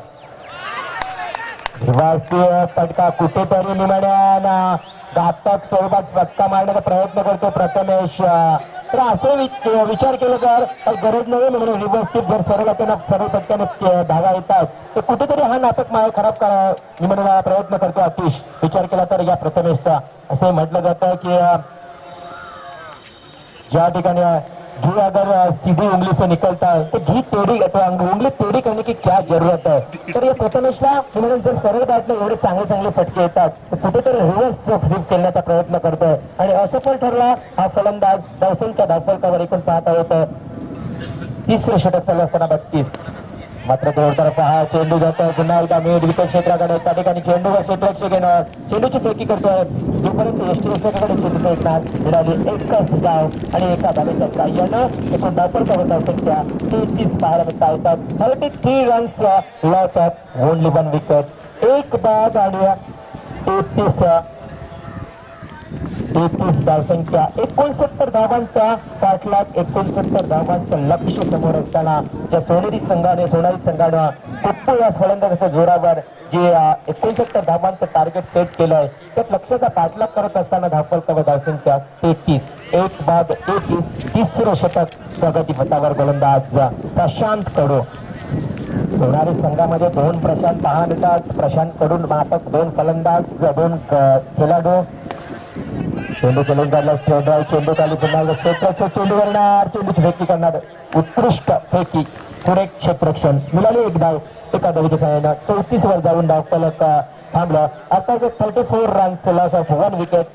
निवासी फटका कुठेतरी निमण्यानं घातक स्वरूपात फटका मारण्याचा प्रयत्न करतो प्रथमेश. तर असे विचार केला तर काही गरज नाही म्हणून रिव्हर्स जर सरळ सरळ फटक्याने धावा येतात तर कुठेतरी हा नाटक माय खराब करा निमण्याचा प्रयत्न करतो अतिश. विचार केला तर या प्रथमेशचा असे म्हटलं जातं की ज्या ठिकाणी घी अगर सीधी उंगली से निकलता है तो घी टेढ़ी उंगली टेढ़ी करने की क्या जरूरत है. तर या प्रथमेशला म्हणून जर सरळ बॅटने एवढे चांगले फटके येतात तर कुठेतरी रिव्हर्स स्वीप खेळण्याचा प्रयत्न करतोय आणि असं पण ठरला हा फलंदाज दर्शनच्या धावफलकावर एकूण पाहता होतं. 3रं षटक चालू असताना 32. मात्र जोरदार हा चेंडू जातोय पुन्हा एकदा मिड विकेट क्षेत्राकडे. त्या ठिकाणी चेंडूवर क्षेत्ररक्षक येणार चेंडूची फेकी करतोय जोपर्यंत यष्टीरक्षकाकडे चेंडू फेकणार. मिळाली एकच धाव आणि एका धावेच्या साह्यानं एकूण धावफलकावर संख्या 33 पाहायला मिळता येतात. 33 runs loss of only 1 wicket. एक बाद आणि 33 धावसंख्या. 69 धावांचा पाठलाग 69 धावांचं लक्ष समोर असताना ज्या सोनेरी संघानं खूप या फलंदाजाच्या जोरावर जे 69 धावांचं टार्गेट सेट केलंय त्यात लक्षाचा पाठलाग करत असताना धावफलकावर धावसंख्या 33. एक बाद 33. 3रं षटक प्रगतीपथावर गोलंदाज प्रशांत कडू. सोनारी संघामध्ये 2 प्रशांत पाहण्यात येतात. प्रशांत कडून मातक 2 फलंदाज 2 खेळाडू. चेंडू चेंडून काढला स्ट्रेट ड्राईव्ह. चेंडू खाली पुन्हा क्षेत्ररक्षक चेंडू करणार चेंडूची फेकी करणार. उत्कृष्ट फेकी पुढे क्षेत्ररक्षण. मिळाली एक धाव एका धावेच्या सहाय्यानं 34 वर जाऊन धावफलक थांबलं. आता 34 runs loss of 1 wicket.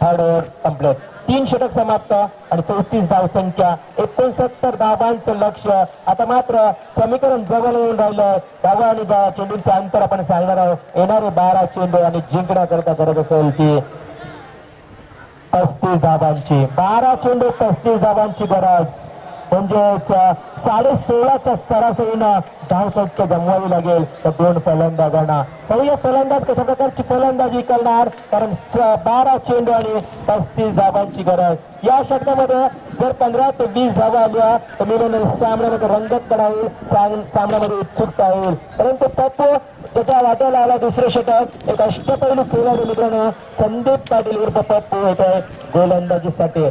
3rd over complete. 3 षटक समाप्त आणि 34 धावसंख्या. 69 धावांचं लक्ष. आता मात्र समीकरण जवळ येऊन राहिलं. धावा आणि चेंडूंचं अंतर आपण सांगणार आहोत. येणारे 12 चेंडू आणि जिंकण्याकरता गरज असेल ती 35 धावांची. 12 चेंडू 35 धावांची गरज म्हणजेच 16.5च्या सरासरीनं धावसंख्या गमवावी लागेल तर 2 फलंदाजांना. पाहूया फलंदाज कशा प्रकारची फलंदाजी करणार कारण 12 चेंडू आणि 35 धावांची गरज. या षटकामध्ये जर 15 ते 20 धावा आल्या तर मी सामन्यामध्ये रंगत येईल सामन्यामध्ये उत्सुकता येईल. परंतु पप्पू त्याच्या वाट्याला आला 2रं षटक. एक अष्टपैलू खेळाडू मित्रांनो संदीप पाटील उर्फ पप्पू येतोय गोलंदाजीसाठी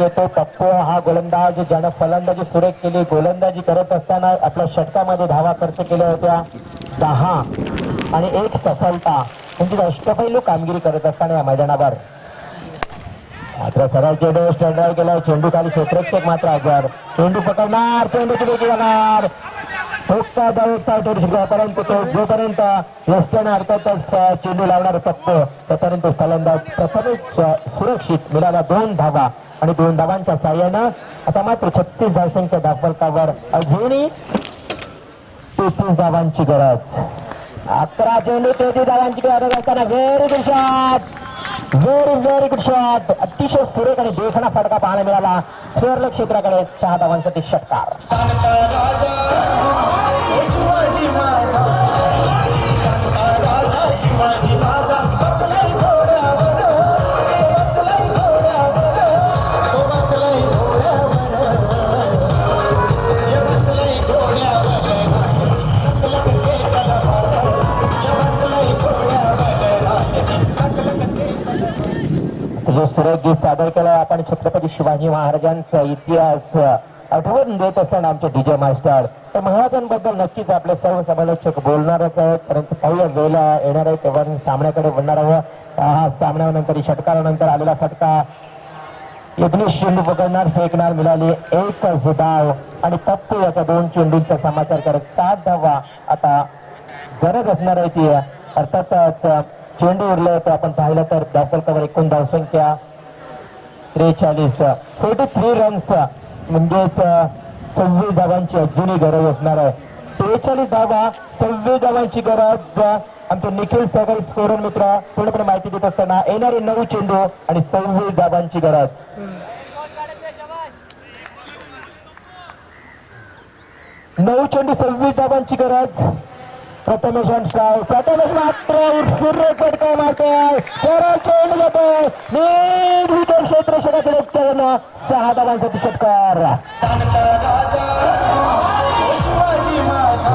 येतो. पप्पू हा गोलंदाज ज्यानं फलंदाजी सुरेख केली. गोलंदाजी करत असताना आपल्या षटकामध्ये धावा खर्च केल्या होत्या 10 आणि 1 सफलता म्हणजे अष्टपैलू कामगिरी करत असताना या मैदानावर. मात्र सरळ चेंडू स्ट्रेट ड्राईव्ह केला. चेंडू खाली क्षेत्ररक्षक मात्र आजार. चेंडू पकडणार चेंडूची फेकी करणार. ठोकता परंतु तो जोपर्यंत यष्ट्याने अर्थातच चेंडू लावणार पप्पू तोपर्यंत फलंदाज प्रथमेश सुरक्षित. मिळाला 2 धावा आणि 2 धावांच्या साह्यानं आता मात्र 36 धावसंख्या धावफलकावर. अजूनही 33 धावांची गरज. 11 चेंडू 33 धावांची गरज असताना very good shot. Very good shot. अतिशय सुरेख आणि देखणा फटका पाहायला मिळाला. स्वर्ल क्षेत्राकडे 6 धावांसाठी षटकार. जो सुरेख गीत सादर केला आपण छत्रपती शिवाजी महाराजांचा इतिहास आठवण देत असताना आमचे डीजे मास्टर तर महाराजांबद्दल नक्कीच आपले सर्व समालोचक बोलणारच आहेत. परंतु काही वेळेला येणार आहे तेव्हा सामन्याकडे वळणार आहोत. हा सामन्यानंतर षटकारानंतर आलेला फटका यज्ञेश चेंडू पकडणार फेकणार. मिळाली 1 धाव आणि पप्पू याचा 2 चेंडूंचा समाचार करत 7 धावा आता गरज असणार आहे ती. अर्थातच चेंडू उरले तर आपण पाहिलं तर धावफलकावर एकूण धावसंख्या 43. 43 रन्स म्हणजेच 26 धावांची अजूनही गरज असणार आहे. 43 धावा, 26 धावांची गरज. आमचे निखिल सहकारी स्कोरर मित्र पूर्णपणे माहिती देत असताना येणारे 9 चेंडू आणि 26 धावांची गरज. 9 चेंडू 26 धावांची गरज. प्रथमेश प्रथमेश मात्र सूर्य फटका मारतोय, सरळ चेंडू जातोय, नीट विकेट क्षेत्ररक्षकाकडे उत्तरानं 6 धावांसाठी षटकार. शिवाजी माझा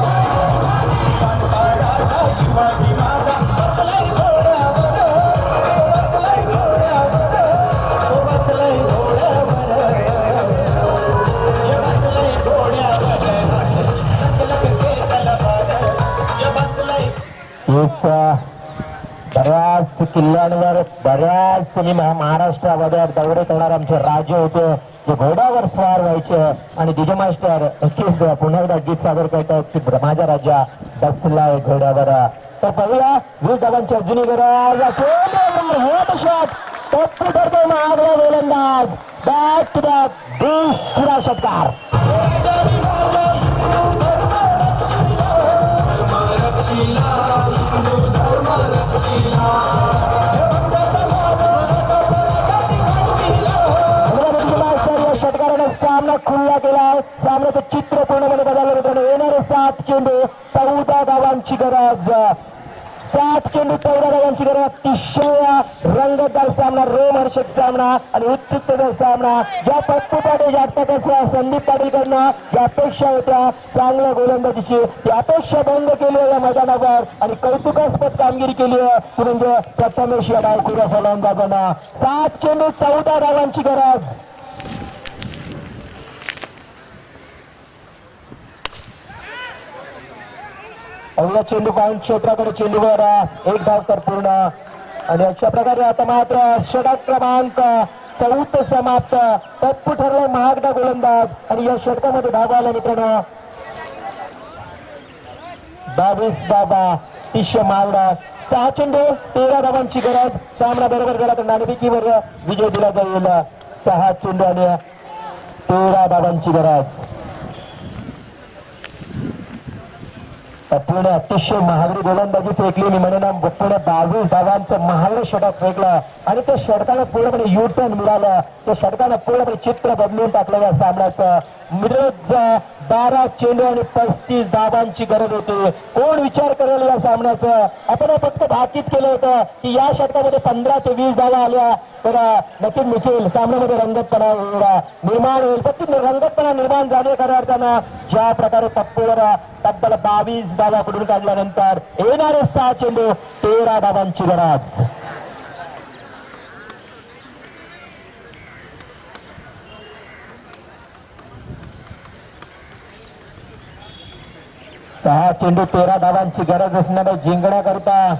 शिवाजी माझा बसलाय घोड्यावर बसलाय घोड्यावर बसलाय घोड्यावर बसलाय घोड्यावर एक बऱ्याच किल्ल्यांवर बऱ्याच महाराष्ट्रामध्ये दौरे करणारे आमचे राजे होते जे घोड्यावर स्वार व्हायचे आणि डीजे मास्टर पुन्हा एकदा गीत सादर करतात की माझा राजा बसलाय घोड्यावर. तर पाहूया 20 धावांची अजूनही गरज. शॉट टप्पू करतो महागडा गोलंदाज. बॅक टू बॅक दुसरा षटकार. षटकाराने सामना खुल्ला केलाय. सामन्याचं चित्र पूर्णपणे बदललं मित्रांनो. येणारे 7 चेंडू 14 धावांची गरज. 7 चेंडू 14 धावांची गरज. अतिशय रंगतदार सामना, रोमहर्षक सामना आणि उत्सुकतेचा सामना. ज्या पप्पू पाटील जास्त संदीप पाटीलकडनं ज्या अपेक्षा होत्या चांगल्या गोलंदाजीची, ती अपेक्षा बंद केली या मैदानावर आणि कौतुकास्पद कामगिरी केली ती म्हणजे प्रथमेश या बायकुरा फलंदाजांना. 7 चेंडू 14 धावांची गरज. अवघ्या चेंडू पाहून क्षेत्राकडे चेंडूवर 1 धाव तर पूर्ण आणि अशा प्रकारे आता मात्र षटक क्रमांक 14 समाप्त. पप्पू ठरले महागडा गोलंदाज आणि या षटकामध्ये धावा आल्या मित्रांनो 22 धावा. 30 मावडा. 6 चेंडू 13 धावांची गरज. सामना बरोबर झाला तर नाणेफेकीवर विजय दिला जाईल. 6 चेंडू आणि 13 धावांची गरज. पुणे अतिशय महागडी गोलंदाजी फेकली. मी म्हणेन पुणे 22 धावांचं महागडं षटक फेकलं आणि त्या षटकानं पूर्णपणे यू टर्न मिळालं. त्या षटकानं पूर्णपणे चित्र बदलून टाकलं या सामन्याचं. मिरज 12 चेंडू आणि 35 धावांची गरज होती. कोण विचार करेल या सामन्याचं. आपण फक्त भाकीत केलं होतं की या षटकामध्ये 15 ते 20 धावा आल्या तर नक्कीच निखिल सामन्यामध्ये रंगतपणा निर्माण होईल. पण रंगतपणा निर्माण झाले खऱ्या अर्थानं ज्या प्रकारे पप्पूवर तब्बल 22 धावा पडून काढल्यानंतर येणारे 6 चेंडू 13 धावांची गरज. सहा चेंडू 13 धावांची गरज असणारे जिंकण्याकरिता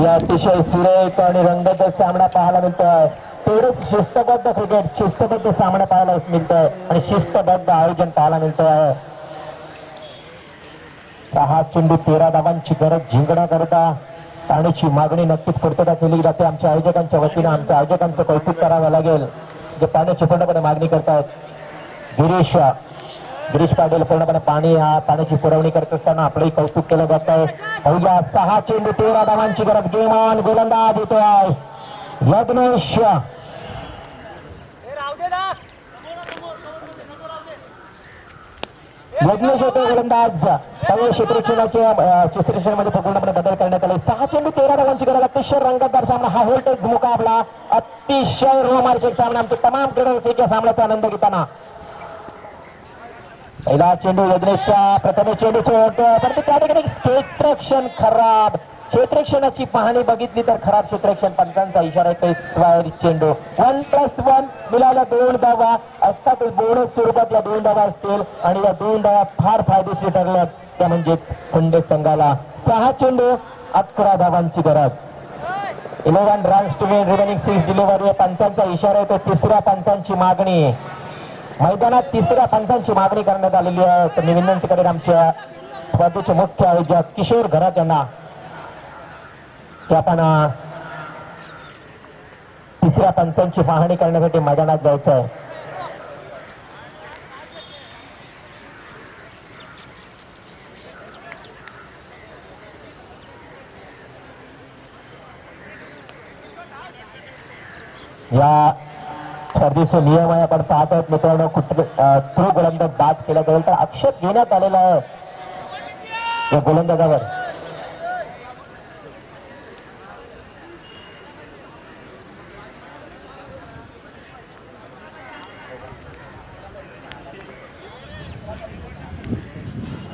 अतिशय सुरेख आणि रंगतदार सामना पाहायला मिळतोय. तेवढेच शिस्तबद्ध क्रिकेट, शिस्तबद्ध सामना पाहायला मिळतोय आणि शिस्तबद्ध आयोजन पाहायला मिळतोय. 6 चेंडू 13 धावांची गरज जिंकण्याकरिता पाण्याची मागणी नक्कीच पूर्तता केली जाते. आमच्या आयोजकांच्या वतीनं आमच्या आयोजकांचं कौतुक करावं लागेल जे पाण्याची पूर्णपणे मागणी करतात. गिरीश पाटील पूर्णपणे पाण्याची पुरवणी करत असताना आपलंही कौतुक केलं जात आहे. अवघ्या 6 चेंडू 13 धावांची गरज. गेमान गोलंदाज येतोय यज्ञेश. यज्ञेश होते गोलंदाज. त्यामुळे क्षेत्ररक्षणामध्ये पूर्णपणे बदल करण्यात आले. 6 चेंडू 13 धावांची गरज. अतिशय रंगतदार सामना, हा व्होल्टेज मुकाबला, अतिशय रोमांचक सामना. आमचे तमाम क्रीडा या सामन्याचा आनंद घेताना पहिला चेंडू यज्ञेशचा, प्रथम चेंडू परंतु त्या ठिकाणी क्षेत्ररक्षण खराब. क्षेत्ररक्षणाची पाहणी बघितली तर खराब क्षेत्ररक्षण. पंचांचा इशारा आहे. स्वायर चेंडू 1+1 मिळाल्या 2 धावा असतात. बोनस स्वरूपात या 2 धावा असतील आणि या 2 धावा फार फायदेशीर ठरल्यात त्या म्हणजे खंडे संघाला. 6 चेंडू 11 धावांची गरज. 11 runs to win, remaining 6 delivery. पंचांचा इशारा आहे तो तिसऱ्या पंचांची मागणी. मैदानात तिसऱ्या पंचांची मागणी करण्यात आलेली आहे. तर मी विनंती करेन आमच्या स्पर्धेचे मुख्य आयोजक किशोर घरात यांना की आपण तिसऱ्या पंचांची पाहणी करण्यासाठी मैदानात जायचं आहे. या स्पर्धेचे नियम आहे आपण पाहत आहोत मित्रांनो. कुठे थ्रो गोलंदाज बाद केला जाईल तर आक्षेप घेण्यात आलेला आहे या गोलंदाजावर.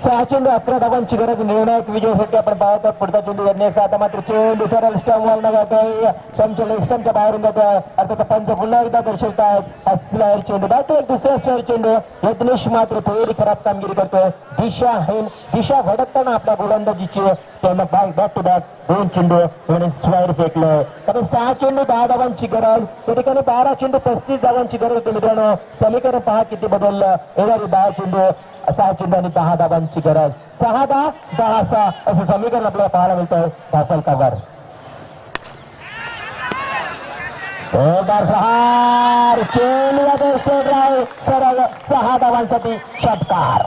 सहा चेंडू 11 धावांची गरज. निर्णायक विजयासाठी आपण पाहत आहोत. पुढचा चेंडू यज्ञेशचा. आता मात्र चेंडू सरळ स्टंप वरनं जातोय. स्टंपच्या बाहेरून जातोय. अर्थात पंच पुन्हा एकदा दर्शवतायत हा स्लायर चेंडू. बाकी एक दुसरा स्लायर चेंडू. यज्ञेश मात्र थोडी खराब कामगिरी करतोय. दिशा भडकताना आपल्या गोलंदाजीची त्यांना बॅक टू बॅक 2 चेंडू म्हणून स्लायर फेकलंय. कारण 6 चेंडू 10 धावांची गरज. त्या ठिकाणी 12 चेंडू 35 धावांची गरज होती मित्रांनो. समीकरण पहा किती बदललं. येणारे 10 चेंडू 6 चेंडू आणि 10 धावांची गरज. 6-10 10-6 असं समीकरण आपल्याला पाहायला मिळतंय धासल कावर. चेंडू स्टेट राव सरळ 6 धावांसाठी षटकार.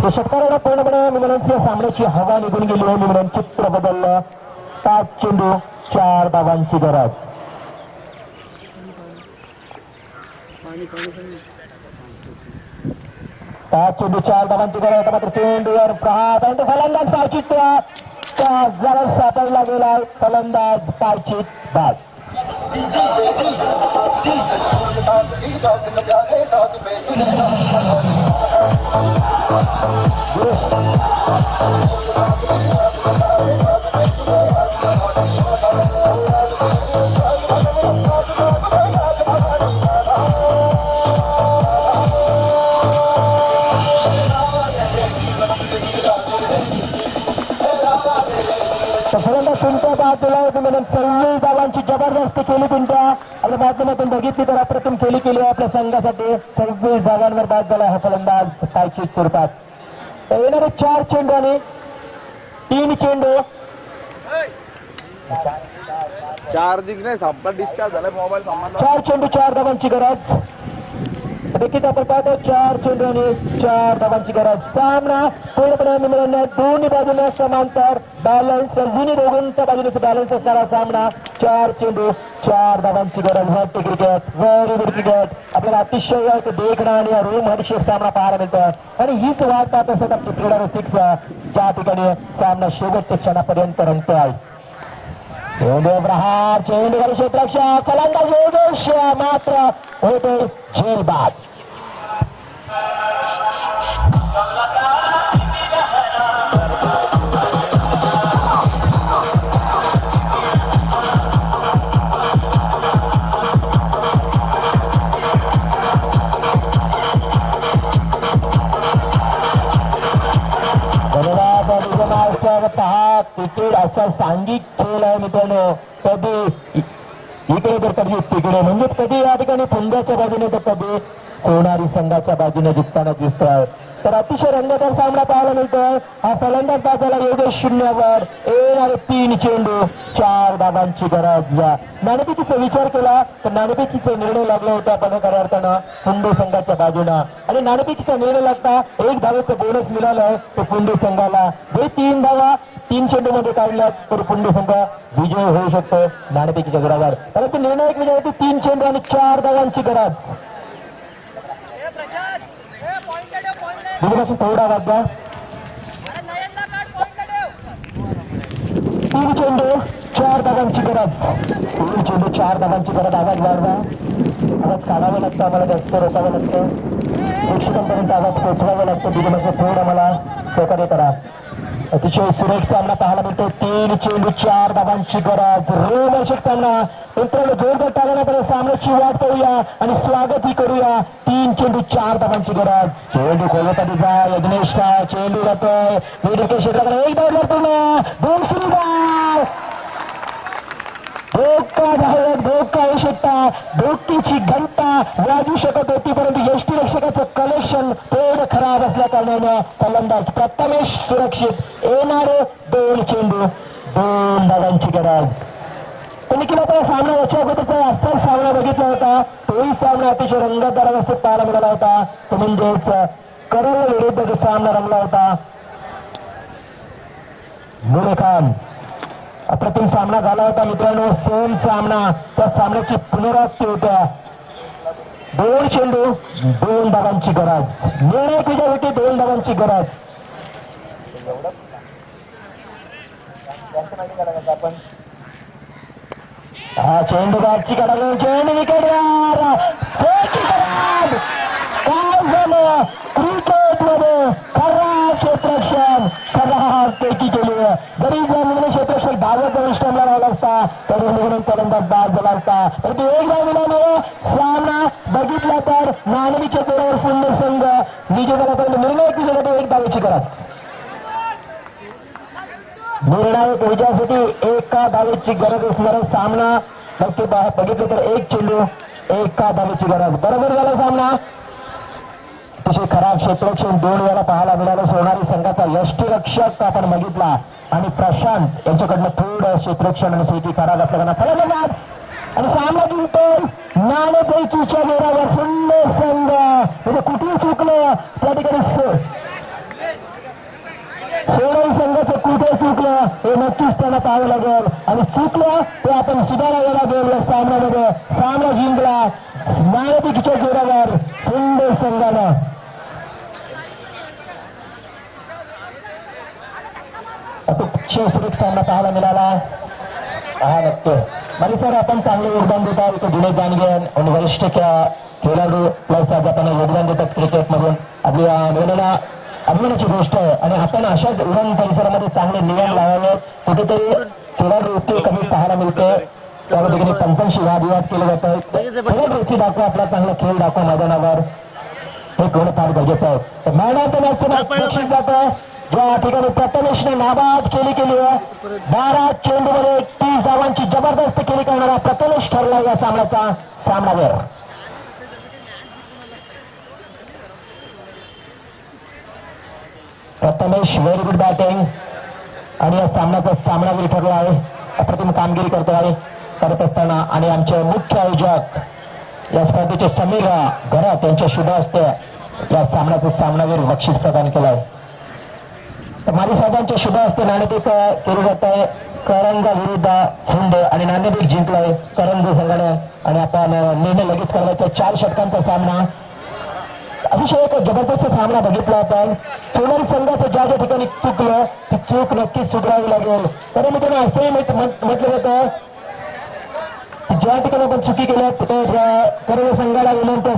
षटकाराला पूर्णपणे मिमनांच्या सामन्याची हवा निघून गेली आहे. मिमनान चित्र बदललं. 5 चेंडू 4 धावांची गरज. 5 चेंडू 4 धावांची गरज. मात्र चेंडूवर प्रहार आणि फलंदाज पायचीत जरा सापडला गेलाय. फलंदाज पायचीत बाद. तुमच्या बाजूला 26 धावांची जबरदस्ती केली तुमच्या आपल्या माध्यमातून बघितली तर अप्रतिम केली आहे आपल्या संघासाठी. 26 धावांवर बाद झाला हा फलंदाज पायचीत स्वरूपात. येणारे 4 चेंडू आणि 3 चेंडू. चार्जिंग नाही संपला. डिस्चार्ज झाला मोबाईल सामान. 4 चेंडू 4 धावांची गरज. देखील आपण पाहतो 4 चेंडू आणि 4 धावांची गरज. सामना पूर्णपणे मिळवण्यात दोन्ही बाजूने समांतर बॅलन्स जुनी दोघांच्या बाजूने बॅलन्स असणारा सामना. 4 चेंडू 4 धावांची गरज. What cricket very good cricket. आपल्याला अतिशय देखणं आणि रूम हर्षेक सामना पाहायला मिळतोय आणि हीच वाट पाहत असत आपली क्रीडा रसिक ज्या ठिकाणी सामना शेवटच्या क्षणापर्यंत रंगतोय. प्रहार चेंडू क्षेत्ररक्षक फलंदाज योगेश मात्र होते झेलबाद. क्रिकेट असा सांघिक खेळ आहे मित्रांनो. कधी इकडे तर कधी तिकडे म्हणजेच कधी या ठिकाणी पुंजाच्या बाजूने तर कधी सोनारी संघाच्या बाजूने जिंकताना दिसतोय. तर अतिशय रंगतदार सामना पाहायला मिळतोय. हा फलंदाज बाजाला योगेश शून्यावर. येणारे 3 चेंडू 4 धावांची गरज. नाणेफेकीचा विचार केला तर नाणेफेकीचा निर्णय लागला होता पण खऱ्या अर्थानं पुंडे संघाच्या बाजूनं. आणि नाणेफेकीचा निर्णय लागता 1 धावेचं बोनस मिळालंय तो पुंडे संघाला. जे 3 धावा 3 चेंडू मध्ये काढल्यात तर पुंडे संघ विजय होऊ शकतो नाणेफेकीच्या जोरावर. परंतु निर्णायक विजय होती 3 चेंडू आणि 4 धावांची गरज. थोडा वाद्या 3 चेंडू 4 धावांची गरज. 3 चेंडू 4 धावांची गरज. आवाज वाढवा. आवाज काढावा लागतो आम्हाला. जास्त रोखावं लागतं. प्रेक्षकांपर्यंत आवाज पोहोचवावा लागतो. बिजनेस थोडं मला सहकार्य करा. अतिशय सुरेख सामना पाहायला मिळतो. 3 चेंडू 4 धावांची गरज. रोमहर्षक सामना मित्रांनो. जोरदार टाळ्यांपर्यंत सामन्याची वाट पाहूया आणि स्वागतही करूया. 3 चेंडू 4 धावांची गरज. चेंडू खोलवता यज्ञेशचा चेंडू जातोय क्षेत्राकडे. 1 धाव पूर्ण 2 सुरू धाव. धोकादायक धोका येऊ शकता, धोकीची घंटा वाजू शकत होती, परंतु यष्टी रक्षकाचं कलेक्शन थोडं खराब असल्या कारणाने फलंदाज प्रथमेश सुरक्षित. येणारे 2 चेंडू 2 धावांची गरज. कोणी केला तर सामना याच्या अगोदरचा असाच सामना बघितला होता, तोही सामना अतिशय रंगतदार अवस्थेत पाहायला मिळाला होता. तो म्हणजेच करल विरुद्ध जो सामना रंगला होता मुलेखान. अप्रतिम सामना झाला होता मित्रांनो, सेम सामना, त्या सामन्याची पुनरावृत्ती होत्या. 2 चेंडू 2 धावांची गरज, निर्णायक विजय होती, 2 धावांची गरज. हा चेंडू बॅटची कडा घेऊन चेंडू विकेटवर. काय झालं क्रिकेटमध्ये? खराब क्षेत्ररक्षण, खराब पैकी केली. जरी जर क्षेत्ररक्षक धावत स्टंपला लावला असता तरी म्हणून फलंदाज बाद झाला असता, परंतु एक धाव मिळाले. सामना बघितला तर नाणेच्या जोरावर सुंदर संघ विजेत्याला पर्यंत निर्णायक विजयासाठी 1 धावेची गरज. निर्णायक विजयासाठी 1 धावेची गरज असणारा सामना बघितलं तर 1 चेंडू 1 धावेची गरज. बरोबर झाला सामना. अतिशय खराब क्षेत्ररक्षण 2 वेळा पाहायला मिळालं. सोनारी संघाचा यष्टीरक्षक आपण बघितला आणि प्रशांत यांच्याकडनं थोडं क्षेत्ररक्षण आणि स्थिती खराब असल्यानं फलंदाज आणि सामना जिंकतोय नाणेफेकीच्या जोरावर सुंदर संघ. म्हणजे कुठे चुकलं त्या ठिकाणी सोनारी संघाचं कुठे चुकलं हे नक्कीच त्यांना पाहावं लागेल आणि चुकलं ते आपण सुधारावं लागेल. या सामन्यामध्ये सामना जिंकला नाणेफेकीच्या जोरावर सुंदर संघानं. अतिशय सुरेख सामना पाहायला मिळाला. हा नक्की माली सर आपण चांगले योगदान देता. इथे दिनेश जानगेन आणि वरिष्ठ खेळाडू प्लस आज आपण योगदान देतात क्रिकेटमधून. आपली वेळेला अभिमानाची गोष्ट आहे आणि आपण अशाच उरण परिसरामध्ये चांगले नियम लावावेत. कुठेतरी खेळाडू इतके कमी पाहायला मिळते, त्या ठिकाणी पंचांशी वादविवाद केले जात आहेत. खेळाडू रुची दाखवा, आपला चांगला खेळ दाखवा मैदानावर, हे करणं फार गरजेचं आहे. मॅन ऑफ द मॅच बक्षीस जातं ज्या ठिकाणी प्रथमेशने नाबाद केली आहे. 12 चेंडूमध्ये 30 धावांची जबरदस्त केली करणारा प्रथमेश ठरला या सामन्याचा सामनावीर. प्रथमेश व्हेरी गुड बॅटिंग आणि या सामन्याचा सामनावीर ठरला आहे. अप्रतिम कामगिरी करतो आहे करत असताना. आणि आमचे मुख्य आयोजक या स्पर्धेचे समीर घरात यांच्या शुभ हस्ते या सामन्याचं सामनावीर बक्षीस प्रदान केलं आहे. तर माली साहेबांच्या शुभ हस्ते नाणेफेक केली जात आहे. करंजा विरुद्ध फुंडे आणि नाणेफेक जिंकलाय करंज संघाने आणि आता निर्णय लगेच करायला त्या 4 षटकांचा सामना. अतिशय एक जबरदस्त सामना बघितला आपण. सोनारी संघाचं ज्या ज्या ठिकाणी चुकलं ती चूक नक्कीच सुधारावी लागेल. तर मित्रांनो असंही म्हटलं जातं ज्या ठिकाणी आपण चुकी केल्या करंज संघाला विनंती